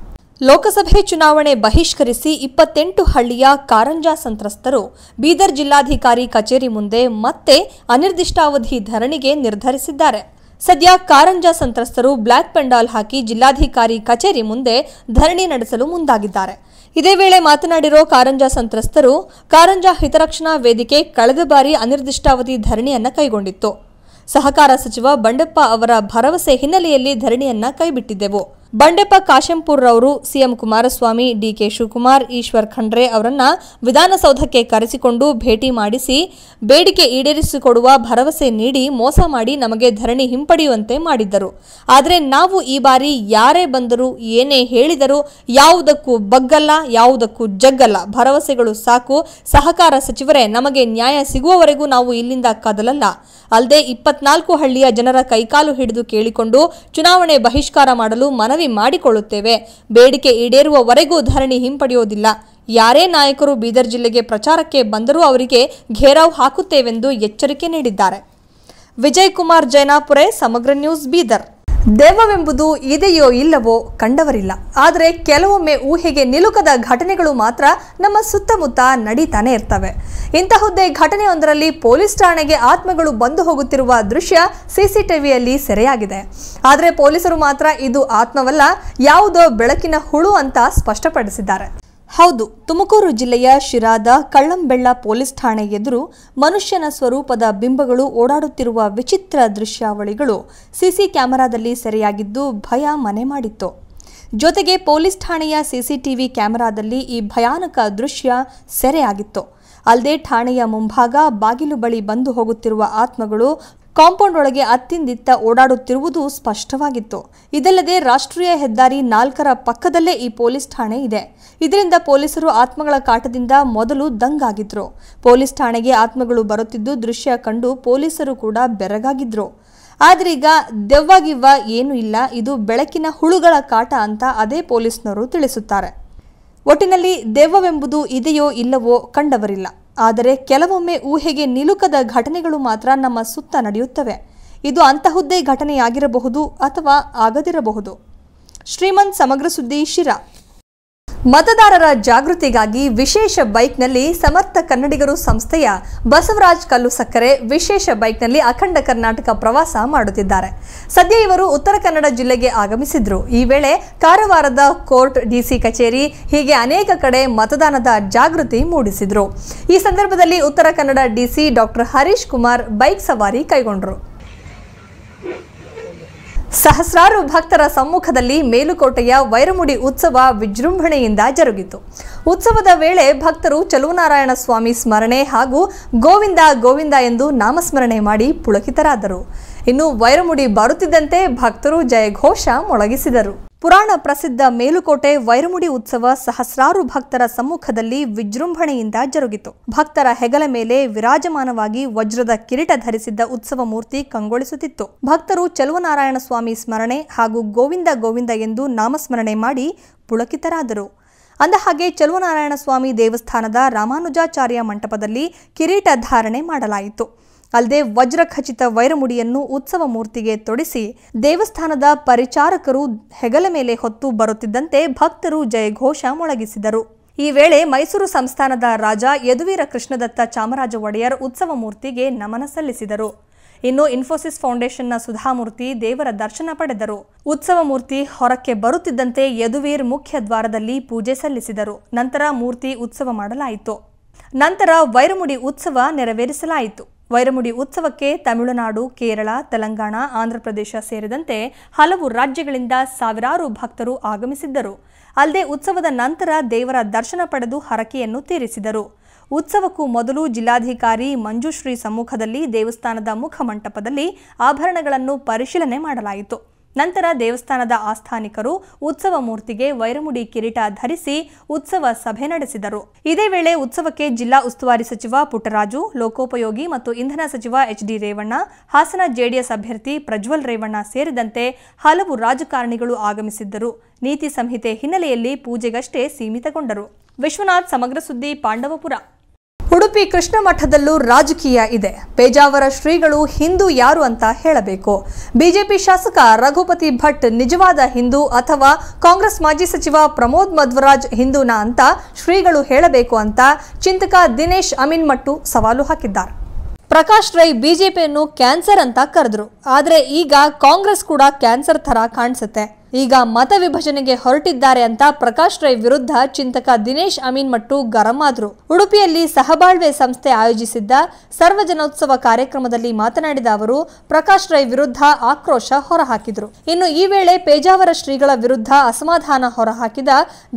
ಲೋಕಸಭೆ ಚುನಾವಣೆ ಬಹಿಷ್ಕರಿಸಿ 28 ಹಳ್ಳಿಯ ಕಾರಂಜ ಸಂತ್ರಸ್ತರು ಬೀದರ್ ಜಿಲ್ಲಾಧಿಕಾರಿ ಕಚೇರಿ ಮುಂದೆ ಮತ್ತೆ ಅನಿರ್ದಿಷ್ಟಾವಧಿ ಧರಣಿಗೆ ನಿರ್ಧರಿಸಿದ್ದಾರೆ. ಸದ್ಯ ಕಾರಂಜ ಸಂತ್ರಸ್ತರು ಬ್ಲಾಕ್ ಪೆಂಡಾಲ್ ಹಾಕಿ ಜಿಲ್ಲಾಧಿಕಾರಿ ಕಚೇರಿ ಮುಂದೆ ಧರಣಿ ನಡೆಸಲು ಮುಂದಾಗಿದ್ದಾರೆ. ಇದೇ ವೇಳೆ ಮಾತನಾಡಿರೋ ಕಾರಂಜ ಸಂತ್ರಸ್ತರು, ಕಾರಂಜ ಹಿತರಕ್ಷಣಾ ವೇದಿಕೆ ಕಳೆದ ಬಾರಿ ಅನಿರ್ದಿಷ್ಟಾವಧಿ ಧರಣಿಯನ್ನ ಕೈಗೊಂಡಿತ್ತು. ಸಹಕಾರ ಸಚಿವ ಬಂಡೆಪ್ಪ ಅವರ ಭರವಸೆ ಹಿನ್ನೆಲೆಯಲ್ಲಿ ಧರಣಿಯನ್ನ ಕೈಬಿಟ್ಟಿದ್ದೆವು. ಬಂಡೆಪ್ಪ ಕಾಶೆಂಪುರ್ ರವರು ಸಿಎಂ ಕುಮಾರಸ್ವಾಮಿ, ಡಿಕೆ ಶಿವಕುಮಾರ್, ಈಶ್ವರ್ ಖಂಡ್ರೆ ಅವರನ್ನ ವಿಧಾನಸೌಧಕ್ಕೆ ಕರೆಸಿಕೊಂಡು ಭೇಟಿ ಮಾಡಿಸಿ ಬೇಡಿಕೆ ಈಡೇರಿಸಿಕೊಡುವ ಭರವಸೆ ನೀಡಿ ಮೋಸ ಮಾಡಿ ನಮಗೆ ಧರಣಿ ಹಿಂಪಡೆಯುವಂತೆ ಮಾಡಿದ್ದರು. ಆದರೆ ನಾವು ಈ ಬಾರಿ ಯಾರೇ ಬಂದರೂ ಏನೇ ಹೇಳಿದರೂ ಯಾವುದಕ್ಕೂ ಬಗ್ಗಲ್ಲ, ಯಾವುದಕ್ಕೂ ಜಗ್ಗಲ್ಲ. ಭರವಸೆಗಳು ಸಾಕು. ಸಹಕಾರ ಸಚಿವರೇ, ನಮಗೆ ನ್ಯಾಯ ಸಿಗುವವರೆಗೂ ನಾವು ಇಲ್ಲಿಂದ ಕದಲಲ್ಲ. ಅಲ್ಲದೆ 24 ಹಳ್ಳಿಯ ಜನರ ಕೈಕಾಲು ಹಿಡಿದು ಕೇಳಿಕೊಂಡು ಚುನಾವಣೆ ಬಹಿಷ್ಕಾರ ಮಾಡಲು ಮನವಿ ಮಾಡಿಕೊಳ್ಳುತ್ತೇವೆ. ಬೇಡಿಕೆ ಈಡೇರುವವರೆಗೂ ಧರಣಿ ಹಿಂಪಡೆಯುವುದಿಲ್ಲ. ಯಾರೇ ನಾಯಕರು ಬೀದರ್ ಜಿಲ್ಲೆಗೆ ಪ್ರಚಾರಕ್ಕೆ ಬಂದರೂ ಅವರಿಗೆ ಘೇರಾವ್ ಹಾಕುತ್ತೇವೆಂದು ಎಚ್ಚರಿಕೆ ನೀಡಿದ್ದಾರೆ. ವಿಜಯ್ ಕುಮಾರ್ ಜೈನಾಪುರೆ, ಸಮಗ್ರ ನ್ಯೂಸ್, ಬೀದರ್. ದೆವ್ವವೆಂಬುದು ಇದೆಯೋ ಇಲ್ಲವೋ ಕಂಡವರಿಲ್ಲ. ಆದರೆ ಕೆಲವೊಮ್ಮೆ ಊಹೆಗೆ ನಿಲುಕದ ಘಟನೆಗಳು ಮಾತ್ರ ನಮ್ಮ ಸುತ್ತಮುತ್ತ ನಡೀತಾನೆ ಇರ್ತವೆ. ಇಂತಹದ್ದೇ ಘಟನೆಯೊಂದರಲ್ಲಿ ಪೊಲೀಸ್ ಠಾಣೆಗೆ ಆತ್ಮಗಳು ಬಂದು ಹೋಗುತ್ತಿರುವ ದೃಶ್ಯ ಸಿಸಿಟಿವಿಯಲ್ಲಿ ಸೆರೆಯಾಗಿದೆ. ಆದರೆ ಪೊಲೀಸರು ಮಾತ್ರ ಇದು ಆತ್ಮವಲ್ಲ, ಯಾವುದೋ ಬೆಳಕಿನ ಹುಳು ಅಂತ ಸ್ಪಷ್ಟಪಡಿಸಿದ್ದಾರೆ. ಹೌದು, ತುಮಕೂರು ಜಿಲ್ಲೆಯ ಶಿರಾದ ಕಳ್ಳಂಬೆಳ್ಳ ಪೊಲೀಸ್ ಠಾಣೆ ಎದುರು ಮನುಷ್ಯನ ಸ್ವರೂಪದ ಬಿಂಬಗಳು ಓಡಾಡುತ್ತಿರುವ ವಿಚಿತ್ರ ದೃಶ್ಯಾವಳಿಗಳು ಸಿಸಿ ಕ್ಯಾಮೆರಾದಲ್ಲಿ ಸೆರೆಯಾಗಿದ್ದು ಭಯ ಮನೆ ಮಾಡಿತ್ತು. ಜೊತೆಗೆ ಪೊಲೀಸ್ ಠಾಣೆಯ ಸಿಸಿಟಿವಿ ಕ್ಯಾಮೆರಾದಲ್ಲಿ ಈ ಭಯಾನಕ ದೃಶ್ಯ ಸೆರೆಯಾಗಿತ್ತು. ಅಲ್ಲದೆ ಠಾಣೆಯ ಮುಂಭಾಗ ಬಾಗಿಲು ಬಳಿ ಬಂದು ಹೋಗುತ್ತಿರುವ ಆತ್ಮಗಳು ಕಾಂಪೌಂಡ್ ಒಳಗೆ ಅತ್ತಿಂದಿತ್ತ ಓಡಾಡುತ್ತಿರುವುದು ಸ್ಪಷ್ಟವಾಗಿತ್ತು. ಇದಲ್ಲದೆ ರಾಷ್ಟ್ರೀಯ ಹೆದ್ದಾರಿ 4ರ ಪಕ್ಕದಲ್ಲೇ ಈ ಪೊಲೀಸ್ ಠಾಣೆ ಇದೆ. ಇದರಿಂದ ಪೊಲೀಸರು ಆತ್ಮಗಳ ಕಾಟದಿಂದ ಮೊದಲು ದಂಗಾಗಿದ್ರು. ಪೊಲೀಸ್ ಠಾಣೆಗೆ ಆತ್ಮಗಳು ಬರುತ್ತಿದ್ದು ದೃಶ್ಯ ಕಂಡು ಪೊಲೀಸರು ಕೂಡ ಬೆರಗಾಗಿದ್ರು. ಆದ್ರೀಗ ದೆವ್ವಾಗಿವ್ವ ಏನೂ ಇಲ್ಲ, ಇದು ಬೆಳಕಿನ ಹುಳುಗಳ ಕಾಟ ಅಂತ ಅದೇ ಪೊಲೀಸ್ನವರು ತಿಳಿಸುತ್ತಾರೆ. ಒಟ್ಟಿನಲ್ಲಿ ದೆವ್ವವೆಂಬುದು ಇದೆಯೋ ಇಲ್ಲವೋ ಕಂಡವರಿಲ್ಲ. ಆದರೆ ಕೆಲವೊಮ್ಮೆ ಊಹೆಗೆ ನಿಲುಕದ ಘಟನೆಗಳು ಮಾತ್ರ ನಮ್ಮ ಸುತ್ತ ನಡೆಯುತ್ತವೆ. ಇದು ಅಂತಹುದ್ದೇ ಘಟನೆಯಾಗಿರಬಹುದು ಅಥವಾ ಆಗದಿರಬಹುದು. ಶ್ರೀಮಂತ್, ಸಮಗ್ರ ಸುದ್ದಿ, ಶಿರಾ. ಮತದಾರರ ಜಾಗೃತಿಗಾಗಿ ವಿಶೇಷ ಬೈಕ್ನಲ್ಲಿ ಸಮರ್ಥ ಕನ್ನಡಿಗರು ಸಂಸ್ಥೆಯ ಬಸವರಾಜ್ ಕಲ್ಲುಸಕ್ಕರೆ ವಿಶೇಷ ಬೈಕ್ನಲ್ಲಿ ಅಖಂಡ ಕರ್ನಾಟಕ ಪ್ರವಾಸ ಮಾಡುತ್ತಿದ್ದಾರೆ. ಸದ್ಯ ಇವರು ಉತ್ತರ ಕನ್ನಡ ಜಿಲ್ಲೆಗೆ ಆಗಮಿಸಿದ್ರು. ಈ ವೇಳೆ ಕಾರವಾರದ ಕೋರ್ಟ್, ಡಿಸಿ ಕಚೇರಿ ಹೀಗೆ ಅನೇಕ ಕಡೆ ಮತದಾನದ ಜಾಗೃತಿ ಮೂಡಿಸಿದ್ರು. ಈ ಸಂದರ್ಭದಲ್ಲಿ Uttara Kannada DC doctor Harish Kumar bike ಸವಾರಿ ಕೈಗೊಂಡರು. ಸಹಸ್ರಾರು ಭಕ್ತರ ಸಮ್ಮುಖದಲ್ಲಿ ಮೇಲುಕೋಟೆಯ ವೈರಮುಡಿ ಉತ್ಸವ ವಿಜೃಂಭಣೆಯಿಂದ ಜರುಗಿತು. ಉತ್ಸವದ ವೇಳೆ ಭಕ್ತರು ಚಲುವನಾರಾಯಣ ಸ್ವಾಮಿ ಸ್ಮರಣೆ ಹಾಗೂ ಗೋವಿಂದ ಗೋವಿಂದ ಎಂದು ನಾಮಸ್ಮರಣೆ ಮಾಡಿ ಪುಳಕಿತರಾದರು. ಇನ್ನು ವೈರಮುಡಿ ಬರುತ್ತಿದ್ದಂತೆ ಭಕ್ತರು ಜಯಘೋಷ ಮೊಳಗಿಸಿದರು. ಪುರಾಣ ಪ್ರಸಿದ್ಧ ಮೇಲುಕೋಟೆ ವೈರಮುಡಿ ಉತ್ಸವ ಸಹಸ್ರಾರು ಭಕ್ತರ ಸಮ್ಮುಖದಲ್ಲಿ ವಿಜೃಂಭಣೆಯಿಂದ ಜರುಗಿತು. ಭಕ್ತರ ಹೆಗಲ ಮೇಲೆ ವಿರಾಜಮಾನವಾಗಿ ವಜ್ರದ ಕಿರೀಟ ಧರಿಸಿದ್ದ ಉತ್ಸವ ಮೂರ್ತಿ ಕಂಗೊಳಿಸುತ್ತಿತ್ತು. ಭಕ್ತರು ಚಲುವನಾರಾಯಣ ಸ್ವಾಮಿ ಸ್ಮರಣೆ ಹಾಗೂ ಗೋವಿಂದ ಗೋವಿಂದ ಎಂದು ನಾಮಸ್ಮರಣೆ ಮಾಡಿ ಪುಳಕಿತರಾದರು. ಅಂದಹಾಗೆ ಚಲುವನಾರಾಯಣ ಸ್ವಾಮಿ ದೇವಸ್ಥಾನದ ರಾಮಾನುಜಾಚಾರ್ಯ ಮಂಟಪದಲ್ಲಿ ಕಿರೀಟ ಧಾರಣೆ ಮಾಡಲಾಯಿತು. ಅಲ್ಲದೆ ವಜ್ರಖಚಿತ ವೈರಮುಡಿಯನ್ನು ಉತ್ಸವ ಮೂರ್ತಿಗೆ ತೊಡಿಸಿ ದೇವಸ್ಥಾನದ ಪರಿಚಾರಕರು ಹೆಗಲ ಮೇಲೆ ಹೊತ್ತು ಬರುತ್ತಿದ್ದಂತೆ ಭಕ್ತರು ಜಯಘೋಷ ಮೊಳಗಿಸಿದರು. ಈ ವೇಳೆ ಮೈಸೂರು ಸಂಸ್ಥಾನದ ರಾಜ ಯದುವೀರ ಕೃಷ್ಣದತ್ತ ಚಾಮರಾಜ ಒಡೆಯರ್ ಉತ್ಸವ ಮೂರ್ತಿಗೆ ನಮನ ಸಲ್ಲಿಸಿದರು. ಇನ್ನು ಇನ್ಫೋಸಿಸ್ ಫೌಂಡೇಶನ್ನ ಸುಧಾಮೂರ್ತಿ ದೇವರ ದರ್ಶನ ಪಡೆದರು. ಉತ್ಸವ ಮೂರ್ತಿ ಹೊರಕ್ಕೆ ಬರುತ್ತಿದ್ದಂತೆ ಯದುವೀರ್ ಮುಖ್ಯ ದ್ವಾರದಲ್ಲಿ ಪೂಜೆ ಸಲ್ಲಿಸಿದರು. ನಂತರ ಮೂರ್ತಿ ಉತ್ಸವ ಮಾಡಲಾಯಿತು. ನಂತರ ವೈರಮುಡಿ ಉತ್ಸವ ನೆರವೇರಿಸಲಾಯಿತು. ವೈರಮುಡಿ ಉತ್ಸವಕ್ಕೆ ತಮಿಳುನಾಡು, ಕೇರಳ, ತೆಲಂಗಾಣ, ಆಂಧ್ರಪ್ರದೇಶ ಸೇರಿದಂತೆ ಹಲವು ರಾಜ್ಯಗಳಿಂದ ಸಾವಿರಾರು ಭಕ್ತರು ಆಗಮಿಸಿದ್ದರು. ಅಲ್ಲದೆ ಉತ್ಸವದ ನಂತರ ದೇವರ ದರ್ಶನ ಪಡೆದು ಹರಕೆಯನ್ನು ತೀರಿಸಿದರು. ಉತ್ಸವಕ್ಕೂ ಮೊದಲು ಜಿಲ್ಲಾಧಿಕಾರಿ ಮಂಜುಶ್ರೀ ಸಮ್ಮುಖದಲ್ಲಿ ದೇವಸ್ಥಾನದ ಮುಖಮಂಟಪದಲ್ಲಿ ಆಭರಣಗಳನ್ನು ಪರಿಶೀಲನೆ ಮಾಡಲಾಯಿತು. ನಂತರ ದೇವಸ್ಥಾನದ ಆಸ್ಥಾನಿಕರು ಉತ್ಸವ ಮೂರ್ತಿಗೆ ವೈರಮುಡಿ ಕಿರೀಟ ಧರಿಸಿ ಉತ್ಸವ ಸಭೆ ನಡೆಸಿದರು. ಇದೇ ವೇಳೆ ಉತ್ಸವಕ್ಕೆ ಜಿಲ್ಲಾ ಉಸ್ತುವಾರಿ ಸಚಿವ ಪುಟ್ಟರಾಜು, ಲೋಕೋಪಯೋಗಿ ಮತ್ತು ಇಂಧನ ಸಚಿವ ಎಚ್ಡಿ ರೇವಣ್ಣ, ಹಾಸನ ಜೆಡಿಎಸ್ ಅಭ್ಯರ್ಥಿ ಪ್ರಜ್ವಲ್ ರೇವಣ್ಣ ಸೇರಿದಂತೆ ಹಲವು ರಾಜಕಾರಣಿಗಳು ಆಗಮಿಸಿದ್ದರು. ನೀತಿ ಸಂಹಿತೆ ಹಿನ್ನೆಲೆಯಲ್ಲಿ ಪೂಜೆಗಷ್ಟೇ ಸೀಮಿತಗೊಂಡರು. ವಿಶ್ವನಾಥ್, ಸಮಗ್ರ ಸುದ್ದಿ, ಪಾಂಡವಪುರ. ಉಡುಪಿ ಕೃಷ್ಣ ಮಠದಲ್ಲೂ ರಾಜಕೀಯ ಇದೆ. ಪೇಜಾವರ ಶ್ರೀಗಳು ಹಿಂದೂ ಯಾರು ಅಂತ ಹೇಳಬೇಕು. ಬಿಜೆಪಿ ಶಾಸಕ ರಘುಪತಿ ಭಟ್ ನಿಜವಾದ ಹಿಂದೂ ಅಥವಾ ಕಾಂಗ್ರೆಸ್ ಮಾಜಿ ಸಚಿವ ಪ್ರಮೋದ್ ಮಧ್ವರಾಜ್ ಹಿಂದೂನಾ ಅಂತ ಶ್ರೀಗಳು ಹೇಳಬೇಕು ಅಂತ ಚಿಂತಕ ದಿನೇಶ್ ಅಮೀನ್ಮಟ್ಟು ಸವಾಲು ಹಾಕಿದ್ದಾರೆ. ಪ್ರಕಾಶ್ ರೈ ಬಿಜೆಪಿಯನ್ನು ಕ್ಯಾನ್ಸರ್ ಅಂತ ಕರೆದ್ರು. ಆದರೆ ಈಗ ಕಾಂಗ್ರೆಸ್ ಕೂಡ ಕ್ಯಾನ್ಸರ್ ಥರ ಕಾಣಿಸುತ್ತೆ. ಈಗ ಮತ ವಿಭಜನೆಗೆ ಹೊರಟಿದ್ದಾರೆ ಅಂತ ಪ್ರಕಾಶ್ ರೈ ವಿರುದ್ಧ ಚಿಂತಕ ದಿನೇಶ್ ಅಮೀನ್ ಮಟ್ಟು ಗರಂ ಆದ್ರು. ಉಡುಪಿಯಲ್ಲಿ ಸಹಬಾಳ್ವೆ ಸಂಸ್ಥೆ ಆಯೋಜಿಸಿದ್ದ ಸರ್ವಜನೋತ್ಸವ ಕಾರ್ಯಕ್ರಮದಲ್ಲಿ ಮಾತನಾಡಿದ ಅವರು ಪ್ರಕಾಶ್ ರೈ ವಿರುದ್ಧ ಆಕ್ರೋಶ ಹೊರಹಾಕಿದ್ರು. ಇನ್ನು ಈ ವೇಳೆ ಪೇಜಾವರ ಶ್ರೀಗಳ ವಿರುದ್ಧ ಅಸಮಾಧಾನ ಹೊರಹಾಕಿದ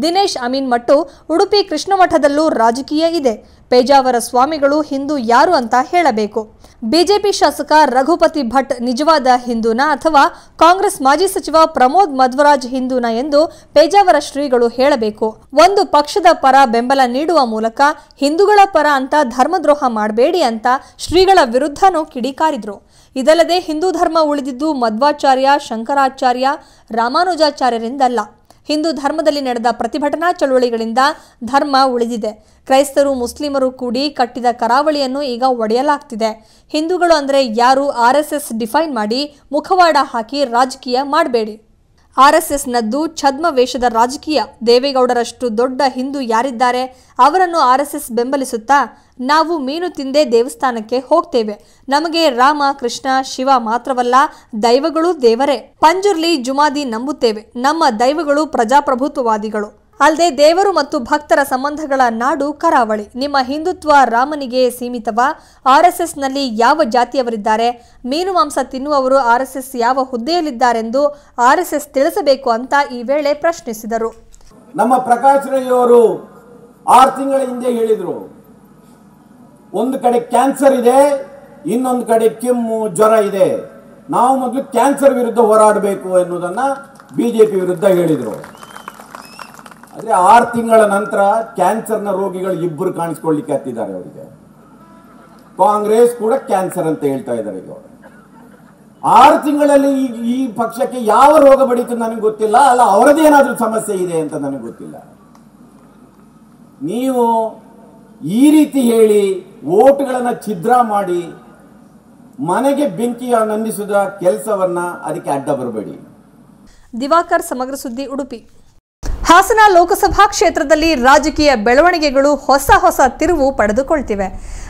ದಿನೇಶ್ ಅಮೀನ್ ಮಟ್ಟು ಉಡುಪಿ ಕೃಷ್ಣಮಠದಲ್ಲೂ ರಾಜಕೀಯ ಇದೆ, ಪೇಜಾವರ ಸ್ವಾಮಿಗಳು ಹಿಂದೂ ಯಾರು ಅಂತ ಹೇಳಬೇಕು. ಬಿಜೆಪಿ ಶಾಸಕ ರಘುಪತಿ ಭಟ್ ನಿಜವಾದ ಹಿಂದೂನಾ ಅಥವಾ ಕಾಂಗ್ರೆಸ್ ಮಾಜಿ ಸಚಿವ ಪ್ರಮೋದ್ ಮಧ್ವರಾಜ್ ಹಿಂದೂನಾ ಎಂದು ಪೇಜಾವರ ಶ್ರೀಗಳು ಹೇಳಬೇಕು. ಒಂದು ಪಕ್ಷದ ಪರ ಬೆಂಬಲ ನೀಡುವ ಮೂಲಕ ಹಿಂದೂಗಳ ಪರ ಅಂತ ಧರ್ಮದ್ರೋಹ ಮಾಡಬೇಡಿ ಅಂತ ಶ್ರೀಗಳ ವಿರುದ್ಧನೂ ಕಿಡಿಕಾರಿದ್ರು. ಇದಲ್ಲದೆ ಹಿಂದೂ ಧರ್ಮ ಉಳಿದಿದ್ದು ಮಧ್ವಾಚಾರ್ಯ, ಶಂಕರಾಚಾರ್ಯ, ರಾಮಾನುಜಾಚಾರ್ಯರಿಂದಲ್ಲ. ಹಿಂದೂ ಧರ್ಮದಲ್ಲಿ ನಡೆದ ಪ್ರತಿಭಟನಾ ಚಳುವಳಿಗಳಿಂದ ಧರ್ಮ ಉಳಿದಿದೆ. ಕ್ರೈಸ್ತರು, ಮುಸ್ಲಿಮರು ಕೂಡಿ ಕಟ್ಟಿದ ಕರಾವಳಿಯನ್ನು ಈಗ ಒಡೆಯಲಾಗ್ತಿದೆ. ಹಿಂದೂಗಳು ಅಂದರೆ ಯಾರು RSS ಡಿಫೈನ್ ಮಾಡಿ ಮುಖವಾಡ ಹಾಕಿ ರಾಜಕೀಯ ಮಾಡಬೇಡಿ. RSSನದ್ದು ಛದ್ಮ ವೇಷದ ರಾಜಕೀಯ. ದೇವೇಗೌಡರಷ್ಟು ದೊಡ್ಡ ಹಿಂದೂ ಯಾರಿದ್ದಾರೆ? ಅವರನ್ನು RSS ಬೆಂಬಲಿಸುತ್ತಾ? ನಾವು ಮೀನು ತಿಂದೇ ದೇವಸ್ಥಾನಕ್ಕೆ ಹೋಗ್ತೇವೆ. ನಮಗೆ ರಾಮ, ಕೃಷ್ಣ, ಶಿವ ಮಾತ್ರವಲ್ಲ, ದೈವಗಳು ದೇವರೇ. ಪಂಜುರ್ಲಿ, ಜುಮಾದಿ ನಂಬುತ್ತೇವೆ. ನಮ್ಮ ದೈವಗಳು ಪ್ರಜಾಪ್ರಭುತ್ವವಾದಿಗಳು. ಅಲ್ಲದೆ ದೇವರು ಮತ್ತು ಭಕ್ತರ ಸಂಬಂಧಗಳ ನಾಡು ಕರಾವಳಿ. ನಿಮ್ಮ ಹಿಂದುತ್ವ ರಾಮನಿಗೆ ಸೀಮಿತವಾ? RSSನಲ್ಲಿ ಯಾವ ಜಾತಿಯವರಿದ್ದಾರೆ? ಮೀನು ಮಾಂಸ ತಿನ್ನುವವರು RSS ಯಾವ ಹುದ್ದೆಯಲ್ಲಿದ್ದಾರೆಂದು RSS ತಿಳಿಸಬೇಕು ಅಂತ ಈ ವೇಳೆ ಪ್ರಶ್ನಿಸಿದರು. ನಮ್ಮ ಪ್ರಕಾಶ್ ರೈ ಅವರು 6 ತಿಂಗಳ ಹಿಂದೆ ಹೇಳಿದರು, ಒಂದು ಕಡೆ ಕ್ಯಾನ್ಸರ್ ಇದೆ, ಇನ್ನೊಂದು ಕಡೆ ಕೆಮ್ಮು, ಜ್ವರ ಇದೆ. ನಾವು ಮೊದಲು ಕ್ಯಾನ್ಸರ್ ವಿರುದ್ಧ ಹೋರಾಡಬೇಕು ಎನ್ನುವುದನ್ನು ಬಿಜೆಪಿ ವಿರುದ್ಧ ಹೇಳಿದರು. ಆದರೆ 6 ತಿಂಗಳ ನಂತರ ಕ್ಯಾನ್ಸರ್ನ ರೋಗಿಗಳು ಇಬ್ಬರು ಕಾಣಿಸ್ಕೊಳ್ಳಿಕ್ಕೆ ಹತ್ತಿದ್ದಾರೆ. ಅವರಿಗೆ ಕಾಂಗ್ರೆಸ್ ಕೂಡ ಕ್ಯಾನ್ಸರ್ ಅಂತ ಹೇಳ್ತಾ ಇದ್ದಾರೆ. ಈಗ 6 ತಿಂಗಳಲ್ಲಿ ಈ ಪಕ್ಷಕ್ಕೆ ಯಾವ ರೋಗ ಬಡೀತು ನನಗೆ ಗೊತ್ತಿಲ್ಲ, ಅಲ್ಲ ಅವರದೇನಾದ್ರೂ ಸಮಸ್ಯೆ ಇದೆ ಅಂತ ನನಗೆ ಗೊತ್ತಿಲ್ಲ. ನೀವು ಈ ರೀತಿ ಹೇಳಿ ಓಟ್ಗಳನ್ನು ಛಿದ್ರ ಮಾಡಿ ಮನೆಗೆ ಬೆಂಕಿಯ ನಂದಿಸುವ ಕೆಲಸವನ್ನ ಅದಕ್ಕೆ ಅಡ್ಡ ಬರಬೇಡಿ. ದಿವಾಕರ್, ಸಮಗ್ರ ಸುದ್ದಿ, ಉಡುಪಿ. ಹಾಸನ ಲೋಕಸಭಾ ಕ್ಷೇತ್ರದಲ್ಲಿ ರಾಜಕೀಯ ಬೆಳವಣಿಗೆಗಳು ಹೊಸ ತಿರುವು ಪಡೆದುಕೊಳ್ತಿವೆ.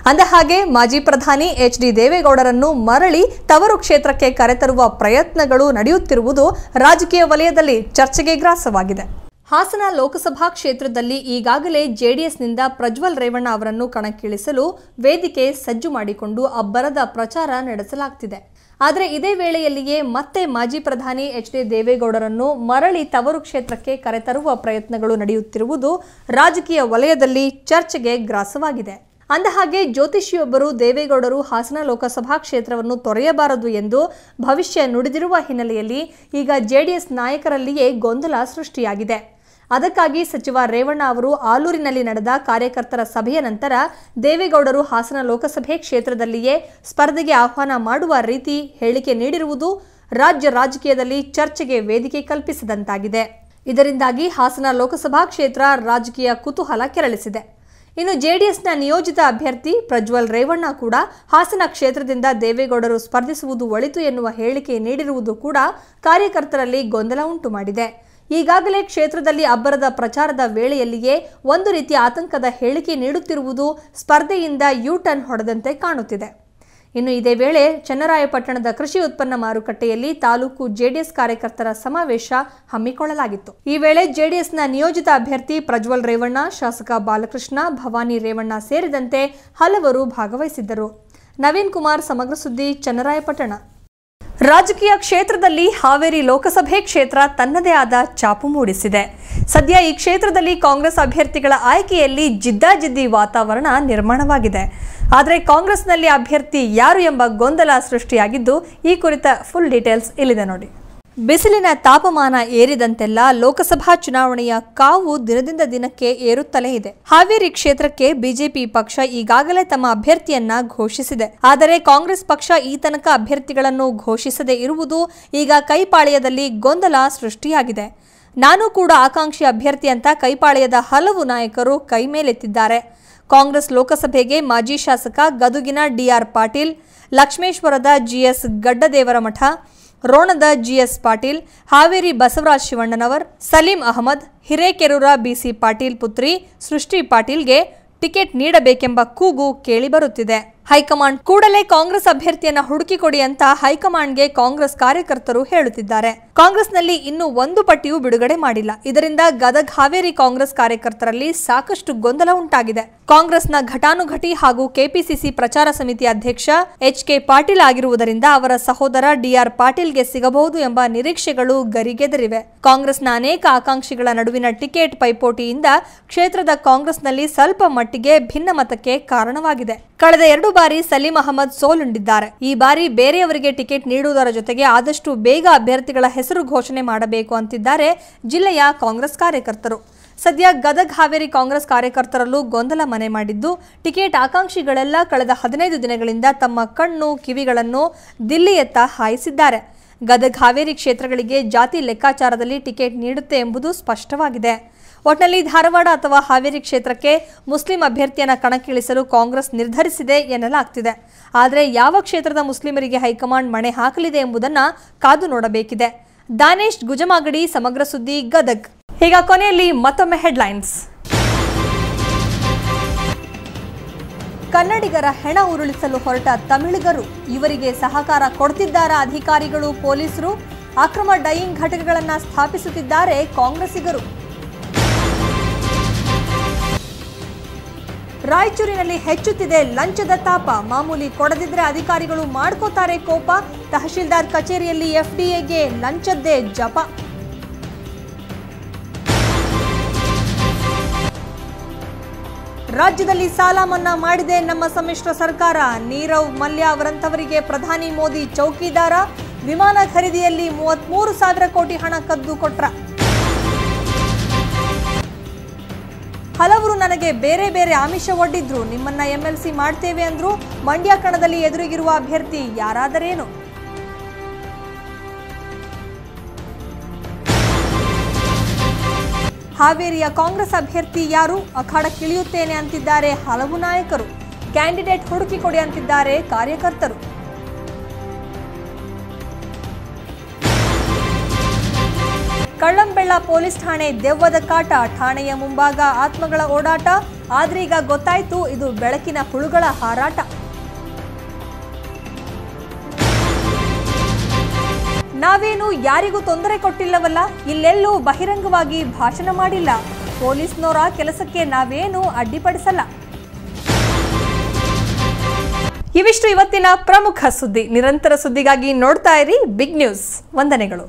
ಅಂದಹಾಗೆ ಮಾಜಿ ಪ್ರಧಾನಿ HD ದೇವೇಗೌಡರನ್ನು ಮರಳಿ ತವರು ಕ್ಷೇತ್ರಕ್ಕೆ ಕರೆತರುವ ಪ್ರಯತ್ನಗಳು ನಡೆಯುತ್ತಿರುವುದು ರಾಜಕೀಯ ವಲಯದಲ್ಲಿ ಚರ್ಚೆಗೆ ಗ್ರಾಸವಾಗಿದೆ. ಹಾಸನ ಲೋಕಸಭಾ ಕ್ಷೇತ್ರದಲ್ಲಿ ಈಗಾಗಲೇ JDSನಿಂದ ಪ್ರಜ್ವಲ್ ರೇವಣ್ಣ ಅವರನ್ನು ಕಣಕ್ಕಿಳಿಸಲು ವೇದಿಕೆ ಸಜ್ಜು ಮಾಡಿಕೊಂಡು ಅಬ್ಬರದ ಪ್ರಚಾರ ನಡೆಸಲಾಗ್ತಿದೆ. ಆದರೆ ಇದೇ ವೇಳೆಯಲ್ಲಿಯೇ ಮತ್ತೆ ಮಾಜಿ ಪ್ರಧಾನಿ HD ದೇವೇಗೌಡರನ್ನು ಮರಳಿ ತವರು ಕ್ಷೇತ್ರಕ್ಕೆ ಕರೆತರುವ ಪ್ರಯತ್ನಗಳು ನಡೆಯುತ್ತಿರುವುದು ರಾಜಕೀಯ ವಲಯದಲ್ಲಿ ಚರ್ಚೆಗೆ ಗ್ರಾಸವಾಗಿದೆ. ಅಂದಹಾಗೆ ಜ್ಯೋತಿಷಿಯೊಬ್ಬರು ದೇವೇಗೌಡರು ಹಾಸನ ಲೋಕಸಭಾ ಕ್ಷೇತ್ರವನ್ನು ತೊರೆಯಬಾರದು ಎಂದು ಭವಿಷ್ಯ ನುಡಿದಿರುವ ಹಿನ್ನೆಲೆಯಲ್ಲಿ ಈಗ JDS ನಾಯಕರಲ್ಲಿಯೇ ಗೊಂದಲ ಸೃಷ್ಟಿಯಾಗಿದೆ. ಅದಕ್ಕಾಗಿ ಸಚಿವ ರೇವಣ್ಣ ಅವರು ಆಲೂರಿನಲ್ಲಿ ನಡೆದ ಕಾರ್ಯಕರ್ತರ ಸಭೆಯ ನಂತರ ದೇವೇಗೌಡರು ಹಾಸನ ಲೋಕಸಭೆ ಕ್ಷೇತ್ರದಲ್ಲಿಯೇ ಸ್ಪರ್ಧೆಗೆ ಆಹ್ವಾನ ಮಾಡುವ ರೀತಿ ಹೇಳಿಕೆ ನೀಡಿರುವುದು ರಾಜ್ಯ ರಾಜಕೀಯದಲ್ಲಿ ಚರ್ಚೆಗೆ ವೇದಿಕೆ ಕಲ್ಪಿಸಿದಂತಾಗಿದೆ. ಇದರಿಂದಾಗಿ ಹಾಸನ ಲೋಕಸಭಾ ಕ್ಷೇತ್ರ ರಾಜಕೀಯ ಕುತೂಹಲ ಕೆರಳಿಸಿದೆ. ಇನ್ನು JDSನ ನಿಯೋಜಿತ ಅಭ್ಯರ್ಥಿ ಪ್ರಜ್ವಲ್ ರೇವಣ್ಣ ಕೂಡ ಹಾಸನ ಕ್ಷೇತ್ರದಿಂದ ದೇವೇಗೌಡರು ಸ್ಪರ್ಧಿಸುವುದು ಒಳಿತು ಎನ್ನುವ ಹೇಳಿಕೆ ನೀಡಿರುವುದು ಕೂಡ ಕಾರ್ಯಕರ್ತರಲ್ಲಿ ಗೊಂದಲ ಉಂಟು ಮಾಡಿದೆ. ಈಗಾಗಲೇ ಕ್ಷೇತ್ರದಲ್ಲಿ ಅಬ್ಬರದ ಪ್ರಚಾರದ ವೇಳೆಯಲ್ಲಿಯೇ ಒಂದು ರೀತಿಯ ಆತಂಕದ ಹೇಳಿಕೆ ನೀಡುತ್ತಿರುವುದು ಸ್ಪರ್ಧೆಯಿಂದ ಯೂ-ಟರ್ನ್ ಹೊಡೆದಂತೆ ಕಾಣುತ್ತಿದೆ. ಇನ್ನು ಇದೇ ವೇಳೆ ಚನ್ನರಾಯಪಟ್ಟಣದ ಕೃಷಿ ಉತ್ಪನ್ನ ಮಾರುಕಟ್ಟೆಯಲ್ಲಿ ತಾಲೂಕು JDS ಕಾರ್ಯಕರ್ತರ ಸಮಾವೇಶ ಹಮ್ಮಿಕೊಳ್ಳಲಾಗಿತ್ತು. ಈ ವೇಳೆ JDSನ ನಿಯೋಜಿತ ಅಭ್ಯರ್ಥಿ ಪ್ರಜ್ವಲ್ ರೇವಣ್ಣ, ಶಾಸಕ ಬಾಲಕೃಷ್ಣ, ಭವಾನಿ ರೇವಣ್ಣ ಸೇರಿದಂತೆ ಹಲವರು ಭಾಗವಹಿಸಿದ್ದರು. ನವೀನ್ ಕುಮಾರ್, ಸಮಗ್ರ ಸುದ್ದಿ, ಚನ್ನರಾಯಪಟ್ಟಣ. ರಾಜಕೀಯ ಕ್ಷೇತ್ರದಲ್ಲಿ ಹಾವೇರಿ ಲೋಕಸಭೆ ಕ್ಷೇತ್ರ ತನ್ನದೇ ಆದ ಛಾಪು ಮೂಡಿಸಿದೆ. ಸದ್ಯ ಈ ಕ್ಷೇತ್ರದಲ್ಲಿ ಕಾಂಗ್ರೆಸ್ ಅಭ್ಯರ್ಥಿಗಳ ಆಯ್ಕೆಯಲ್ಲಿ ಜಿದ್ದಾಜಿದ್ದಿ ವಾತಾವರಣ ನಿರ್ಮಾಣವಾಗಿದೆ. ಆದರೆ ಕಾಂಗ್ರೆಸ್ನಲ್ಲಿ ಅಭ್ಯರ್ಥಿ ಯಾರು ಎಂಬ ಗೊಂದಲ ಸೃಷ್ಟಿಯಾಗಿದ್ದು, ಈ ಕುರಿತ ಫುಲ್ ಡೀಟೇಲ್ಸ್ ಇಲ್ಲಿದೆ ನೋಡಿ. ಬಿಸಿಲಿನ ತಾಪಮಾನ ಏರಿದಂತೆಲ್ಲ ಲೋಕಸಭಾ ಚುನಾವಣೆಯ ಕಾವು ದಿನದಿಂದ ದಿನಕ್ಕೆ ಏರುತ್ತಲೇ ಇದೆ. ಹಾವೇರಿ ಕ್ಷೇತ್ರಕ್ಕೆ ಬಿಜೆಪಿ ಪಕ್ಷ ಈಗಾಗಲೇ ತಮ್ಮ ಅಭ್ಯರ್ಥಿಯನ್ನ ಘೋಷಿಸಿದೆ. ಆದರೆ ಕಾಂಗ್ರೆಸ್ ಪಕ್ಷ ಈ ತನಕ ಅಭ್ಯರ್ಥಿಗಳನ್ನು ಘೋಷಿಸದೇ ಇರುವುದು ಈಗ ಕೈಪಾಳ್ಯದಲ್ಲಿ ಗೊಂದಲ ಸೃಷ್ಟಿಯಾಗಿದೆ. ನಾನು ಕೂಡ ಆಕಾಂಕ್ಷಿ ಅಭ್ಯರ್ಥಿ ಅಂತ ಕೈಪಾಳ್ಯದ ಹಲವು ನಾಯಕರು ಕೈ ಮೇಲೆತ್ತಿದ್ದಾರೆ. ಕಾಂಗ್ರೆಸ್ ಲೋಕಸಭೆಗೆ ಮಾಜಿ ಶಾಸಕ ಗದುಗಿನ DR Patil, ಲಕ್ಷ್ಮೇಶ್ವರದ GS Gaddadevaramath, ರೋಣದ GS Patil, Haveri Basavaraj ಶಿವಣ್ಣನವರ್, Salim Ahmed, ಹಿರೇಕೆರೂರ BC ಪಾಟೀಲ್ ಪುತ್ರಿ ಸೃಷ್ಟಿ ಪಾಟೀಲ್ಗೆ ಟಿಕೆಟ್ ನೀಡಬೇಕೆಂಬ ಕೂಗು ಕೇಳಿಬರುತ್ತಿದೆ. ಹೈಕಮಾಂಡ್ ಕೂಡಲೇ ಕಾಂಗ್ರೆಸ್ ಅಭ್ಯರ್ಥಿಯನ್ನ ಹುಡುಕಿಕೊಡಿ ಅಂತ ಹೈಕಮಾಂಡ್ಗೆ ಕಾಂಗ್ರೆಸ್ ಕಾರ್ಯಕರ್ತರು ಹೇಳುತ್ತಿದ್ದಾರೆ. ಕಾಂಗ್ರೆಸ್ನಲ್ಲಿ ಇನ್ನೂ ಒಂದು ಪಟ್ಟಿಯೂ ಬಿಡುಗಡೆ ಮಾಡಿಲ್ಲ. ಇದರಿಂದ ಗದಗ ಹಾವೇರಿ ಕಾಂಗ್ರೆಸ್ ಕಾರ್ಯಕರ್ತರಲ್ಲಿ ಸಾಕಷ್ಟು ಗೊಂದಲ ಉಂಟಾಗಿದೆ. ಕಾಂಗ್ರೆಸ್ನ ಘಟಾನುಘಟಿ ಹಾಗೂ ಕೆಪಿಸಿಸಿ ಪ್ರಚಾರ ಸಮಿತಿ ಅಧ್ಯಕ್ಷ ಎಚ್.ಕೆ. ಪಾಟೀಲ್ ಆಗಿರುವುದರಿಂದ ಅವರ ಸಹೋದರ ಡಿ.ಆರ್. ಪಾಟೀಲ್ಗೆ ಸಿಗಬಹುದು ಎಂಬ ನಿರೀಕ್ಷೆಗಳು ಗರಿಗೆದರಿವೆ. ಕಾಂಗ್ರೆಸ್ನ ಅನೇಕ ಆಕಾಂಕ್ಷಿಗಳ ನಡುವಿನ ಟಿಕೆಟ್ ಪೈಪೋಟಿಯಿಂದ ಕ್ಷೇತ್ರದ ಕಾಂಗ್ರೆಸ್ನಲ್ಲಿ ಸ್ವಲ್ಪ ಮಟ್ಟಿಗೆ ಭಿನ್ನಮತಕ್ಕೆ ಕಾರಣವಾಗಿದೆ. ಕಳೆದ 2 ಬಾರಿ ಸಲೀಂ ಅಹಮದ್ ಸೋಲುಂಡಿದ್ದಾರೆ. ಈ ಬಾರಿ ಬೇರೆಯವರಿಗೆ ಟಿಕೆಟ್ ನೀಡುವುದರ ಜೊತೆಗೆ ಆದಷ್ಟು ಬೇಗ ಅಭ್ಯರ್ಥಿಗಳ ಹೆಸರು ಘೋಷಣೆ ಮಾಡಬೇಕು ಅಂತಿದ್ದಾರೆ ಜಿಲ್ಲೆಯ ಕಾಂಗ್ರೆಸ್ ಕಾರ್ಯಕರ್ತರು. ಸದ್ಯ ಗದಗ ಹಾವೇರಿ ಕಾಂಗ್ರೆಸ್ ಕಾರ್ಯಕರ್ತರಲ್ಲೂ ಗೊಂದಲ ಮನೆ ಮಾಡಿದ್ದು, ಟಿಕೆಟ್ ಆಕಾಂಕ್ಷಿಗಳೆಲ್ಲ ಕಳೆದ 15 ದಿನಗಳಿಂದ ತಮ್ಮ ಕಣ್ಣು ಕಿವಿಗಳನ್ನು ದಿಲ್ಲಿಯತ್ತ ಹಾಯಿಸಿದ್ದಾರೆ. ಗದಗ ಹಾವೇರಿ ಕ್ಷೇತ್ರಗಳಿಗೆ ಜಾತಿ ಲೆಕ್ಕಾಚಾರದಲ್ಲಿ ಟಿಕೆಟ್ ನೀಡುತ್ತೆ ಎಂಬುದು ಸ್ಪಷ್ಟವಾಗಿದೆ. ಒಟ್ನಲ್ಲಿ ಧಾರವಾಡ ಅಥವಾ ಹಾವೇರಿ ಕ್ಷೇತ್ರಕ್ಕೆ ಮುಸ್ಲಿಂ ಅಭ್ಯರ್ಥಿಯನ್ನ ಕಣಕ್ಕಿಳಿಸಲು ಕಾಂಗ್ರೆಸ್ ನಿರ್ಧರಿಸಿದೆ ಎನ್ನಲಾಗ್ತಿದೆ. ಆದರೆ ಯಾವ ಕ್ಷೇತ್ರದ ಮುಸ್ಲಿಮರಿಗೆ ಹೈಕಮಾಂಡ್ ಮಣೆ ಹಾಕಲಿದೆ ಎಂಬುದನ್ನ ಕಾದು ನೋಡಬೇಕಿದೆ. ದಾನೇಶ್ ಗುಜಮಾಗಡಿ, ಸಮಗ್ರ ಸುದ್ದಿ, ಗದಗ್. ಈಗ ಕೊನೆಯಲ್ಲಿ ಮತ್ತೊಮ್ಮೆ ಹೆಡ್ಲೈನ್ಸ್. ಕನ್ನಡಿಗರ ಹೆಣ ಉರುಳಿಸಲು ಹೊರಟ ತಮಿಳಿಗರು, ಇವರಿಗೆ ಸಹಕಾರ ಕೊಡ್ತಿದ್ದಾರಾ ಅಧಿಕಾರಿಗಳು, ಪೊಲೀಸರು? ಅಕ್ರಮ ಡೈಯಿಂಗ್ ಘಟಕಗಳನ್ನು ಸ್ಥಾಪಿಸುತ್ತಿದ್ದಾರೆ ಕಾಂಗ್ರೆಸ್ಸಿಗರು. ರಾಯಚೂರಿನಲ್ಲಿ ಹೆಚ್ಚುತ್ತಿದೆ ಲಂಚದ ತಾಪ. ಮಾಮೂಲಿ ಕೊಡದಿದ್ರೆ ಅಧಿಕಾರಿಗಳು ಮಾಡ್ಕೋತಾರೆ ಕೋಪ. ತಹಶೀಲ್ದಾರ್ ಕಚೇರಿಯಲ್ಲಿ ಎಫ್ಡಿಎಗೆ ಲಂಚದ್ದೇ ಜಪ. ರಾಜ್ಯದಲ್ಲಿ ಸಾಲ ಮನ್ನಾ ಮಾಡಿದೆ ನಮ್ಮ ಸಮ್ಮಿಶ್ರ ಸರ್ಕಾರ. ನೀರವ್ ಮಲ್ಯ ಅವರಂತವರಿಗೆ ಪ್ರಧಾನಿ ಮೋದಿ ಚೌಕಿದಾರ. ವಿಮಾನ ಖರೀದಿಯಲ್ಲಿ 33,000 ಕೋಟಿ ಹಣ ಕದ್ದು ಕೊಟ್ರ. ಹಲವರು ನನಗೆ ಬೇರೆ ಬೇರೆ ಆಮಿಷ ಒಡ್ಡಿದ್ರು, ನಿಮ್ಮನ್ನ ಎಂಎಲ್ಸಿ ಮಾಡ್ತೇವೆ ಅಂದ್ರು. ಮಂಡ್ಯ ಕಣದಲ್ಲಿ ಎದುರಿಗಿರುವ ಅಭ್ಯರ್ಥಿ ಯಾರಾದರೇನು? ಹಾವೇರಿಯ ಕಾಂಗ್ರೆಸ್ ಅಭ್ಯರ್ಥಿ ಯಾರು? ಅಖಾಡಕ್ಕಿಳಿಯುತ್ತೇನೆ ಅಂತಿದ್ದಾರೆ ಹಲವು ನಾಯಕರು. ಕ್ಯಾಂಡಿಡೇಟ್ ಹುಡುಕಿಕೊಡಿ ಅಂತಿದ್ದಾರೆ ಕಾರ್ಯಕರ್ತರು. ಕಳ್ಳಂಬೆಳ್ಳ ಪೊಲೀಸ್ ಠಾಣೆ ದೆವ್ವದ ಕಾಟ. ಠಾಣೆಯ ಮುಂಭಾಗ ಆತ್ಮಗಳ ಓಡಾಟ. ಆದ್ರೀಗ ಗೊತ್ತಾಯ್ತು, ಇದು ಬೆಳಕಿನ ಹುಳುಗಳ ಹಾರಾಟ. ನಾವೇನು ಯಾರಿಗೂ ತೊಂದರೆ ಕೊಟ್ಟಿಲ್ಲವಲ್ಲ, ಇಲ್ಲೆಲ್ಲೂ ಬಹಿರಂಗವಾಗಿ ಭಾಷಣ ಮಾಡಿಲ್ಲ. ಪೊಲೀಸ್ನವರ ಕೆಲಸಕ್ಕೆ ನಾವೇನು ಅಡ್ಡಿಪಡಿಸಲ್ಲ. ಇವಿಷ್ಟು ಇವತ್ತಿನ ಪ್ರಮುಖ ಸುದ್ದಿ. ನಿರಂತರ ಸುದ್ದಿಗಾಗಿ ನೋಡ್ತಾ ಇರಿ ಬಿಗ್ ನ್ಯೂಸ್. ವಂದನೆಗಳು.